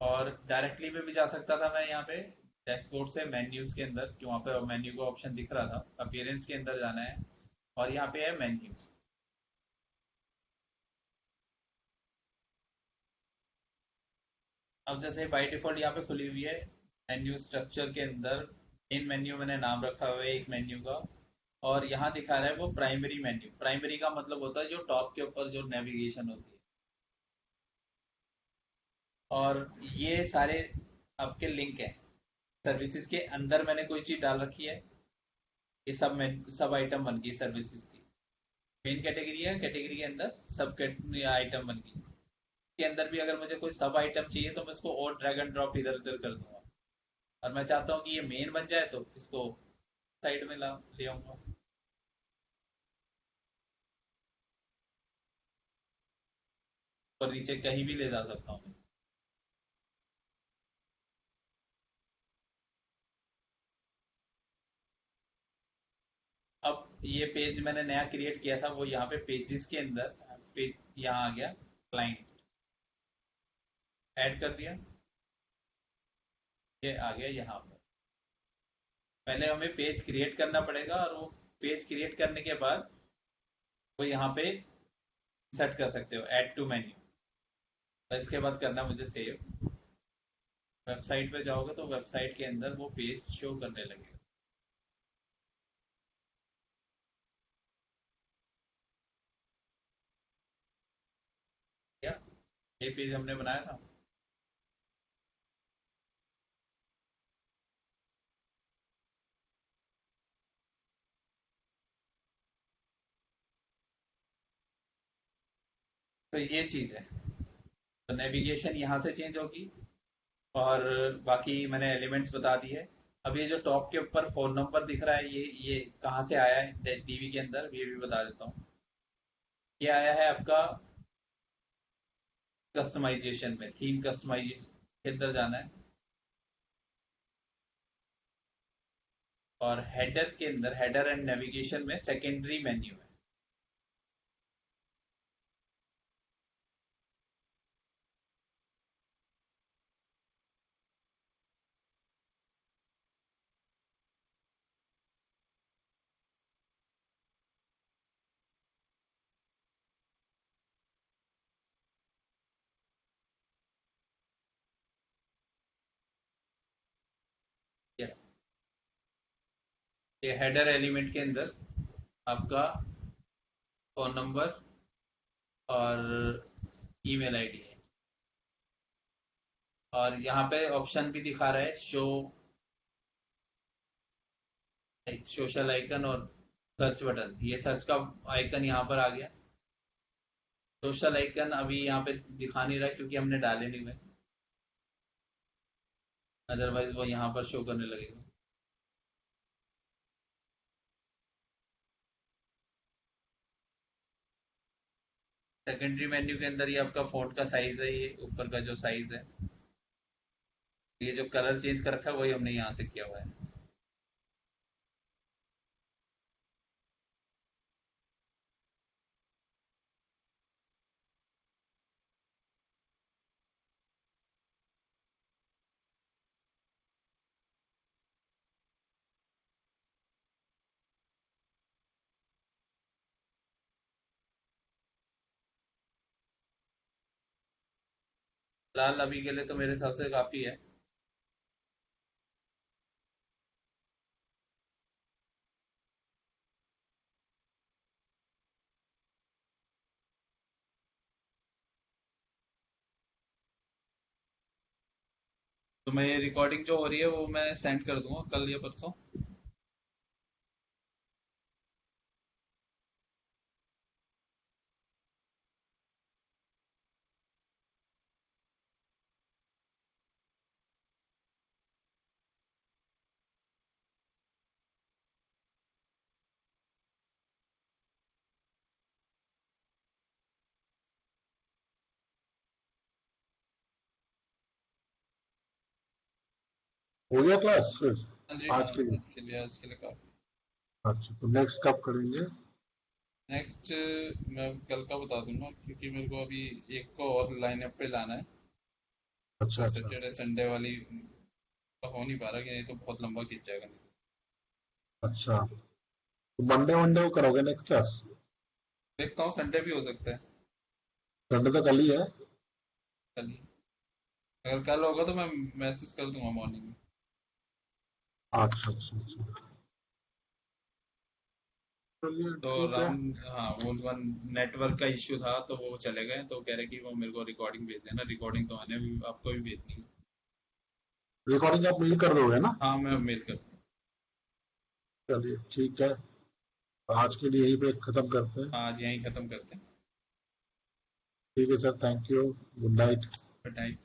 और डायरेक्टली में भी जा सकता था मैं यहाँ पे डैशबोर्ड से मेन्यूज के अंदर, कि वहाँ पे मेन्यू का ऑप्शन दिख रहा था, अपीयरेंस के अंदर जाना है और यहाँ पे है मेन्यू। अब जैसे बाय डिफॉल्ट यहाँ पे खुली हुई है मेन्यू स्ट्रक्चर के अंदर, इन मेन्यू मैंने नाम रखा हुआ है एक मेन्यू का, और यहाँ दिखा रहा है वो प्राइमरी मेन्यू। प्राइमरी का मतलब होता है जो टॉप के ऊपर जो नेविगेशन होती है। और ये सारे आपके लिंक हैं। सर्विसेज के अंदर मैंने कोई चीज डाल रखी है, ये सब आइटम बन गई सर्विसेज की। मेन कैटेगरी है, कैटेगरी के अंदर सब आइटम बन गई। के अंदर भी अगर मुझे कोई सब आइटम चाहिए तो मैं इसको और ड्रैग एंड ड्रॉप इधर उधर कर दूंगा। और मैं चाहता हूँ कि ये मेन बन जाए तो इसको साइड में ला ले आऊंगा। और नीचे कहीं भी ले जा सकता हूँ। अब ये पेज मैंने नया क्रिएट किया था वो यहाँ पे पेजेस के अंदर पेज यहाँ आ गया, क्लाइंट ऐड कर दिया, ये आ गया यहाँ पर। पहले हमें पेज क्रिएट करना पड़ेगा और वो पेज क्रिएट करने के बाद वो यहाँ पे सेट कर सकते हो ऐड टू मेन्यू। तो इसके बाद करना मुझे सेव। वेबसाइट पे जाओगे तो वेबसाइट के अंदर वो पेज शो करने लगेगा। क्या ये पेज हमने बनाया था। तो ये चीज है। तो नेविगेशन यहाँ से चेंज होगी और बाकी मैंने एलिमेंट्स बता दिए। अब ये जो टॉप के ऊपर फोन नंबर दिख रहा है ये कहाँ से आया है डीवी के अंदर ये भी बता देता हूँ। ये आया है आपका कस्टमाइजेशन में, थीम कस्टमाइजेशन के अंदर जाना है और हेडर के अंदर हेडर एंड नेविगेशन में सेकेंडरी मेन्यू है। ये हेडर एलिमेंट के अंदर आपका फोन नंबर और ईमेल आईडी है। और यहाँ पे ऑप्शन भी दिखा रहा है शो सोशल आइकन और सर्च बटन। ये सर्च का आइकन यहाँ पर आ गया। सोशल आइकन अभी यहाँ पे दिखा नहीं रहा क्योंकि हमने डाले नहीं हुए, अदरवाइज वो यहाँ पर शो करने लगेगा। सेकेंडरी मेन्यू के अंदर ये आपका फ़ॉन्ट का साइज है, ये ऊपर का जो साइज है, ये जो कलर चेंज कर रखा है वही हमने यहाँ से किया हुआ है। फिलहाल अभी के लिए तो मेरे हिसाब से काफ़ी है। तो मैं ये रिकॉर्डिंग जो हो रही है वो मैं सेंड कर दूंगा कल या परसों। हो गया क्लास फिर हाँ जी, हाँ आज के लिए? आज के लिए काफ़ी। अच्छा, तो नेक्स्ट कब करेंगे? नेक्स्ट मैं कल का बता दूंगा क्योंकि मेरे को अभी एक को और लाइनअप पे लाना है। अच्छा तो अच्छा सैटरडे संडे वाली का हो नहीं पा रहा कि नहीं तो बहुत लंबा खींच जाएगा। अच्छा, तो मंडे वनडे को करोगे नेक्स्ट क्लास? देखता हूँ संडे भी हो सकता है। संडे तो कल ही है। कल ही अगर कल होगा तो मैं मैसेज कर दूंगा मॉर्निंग में। अच्छा अच्छा अच्छा, चलिए तो ठीक है। राम, हाँ वो नेटवर्क का इश्यू था तो वो चले गए तो कह रहे कि वो मेरे को रिकॉर्डिंग भेज देना। रिकॉर्डिंग तो आने भी आपको भी भेजनी है। रिकॉर्डिंग आप मेल कर दोगे ना? हाँ मैं मेल कर दूँ। चलिए ठीक है, आज के लिए यही पे खत्म करते हैं। हाँ आज यहीं खत्म करते हैं। ठीक है sir, thank you, good night. Good night.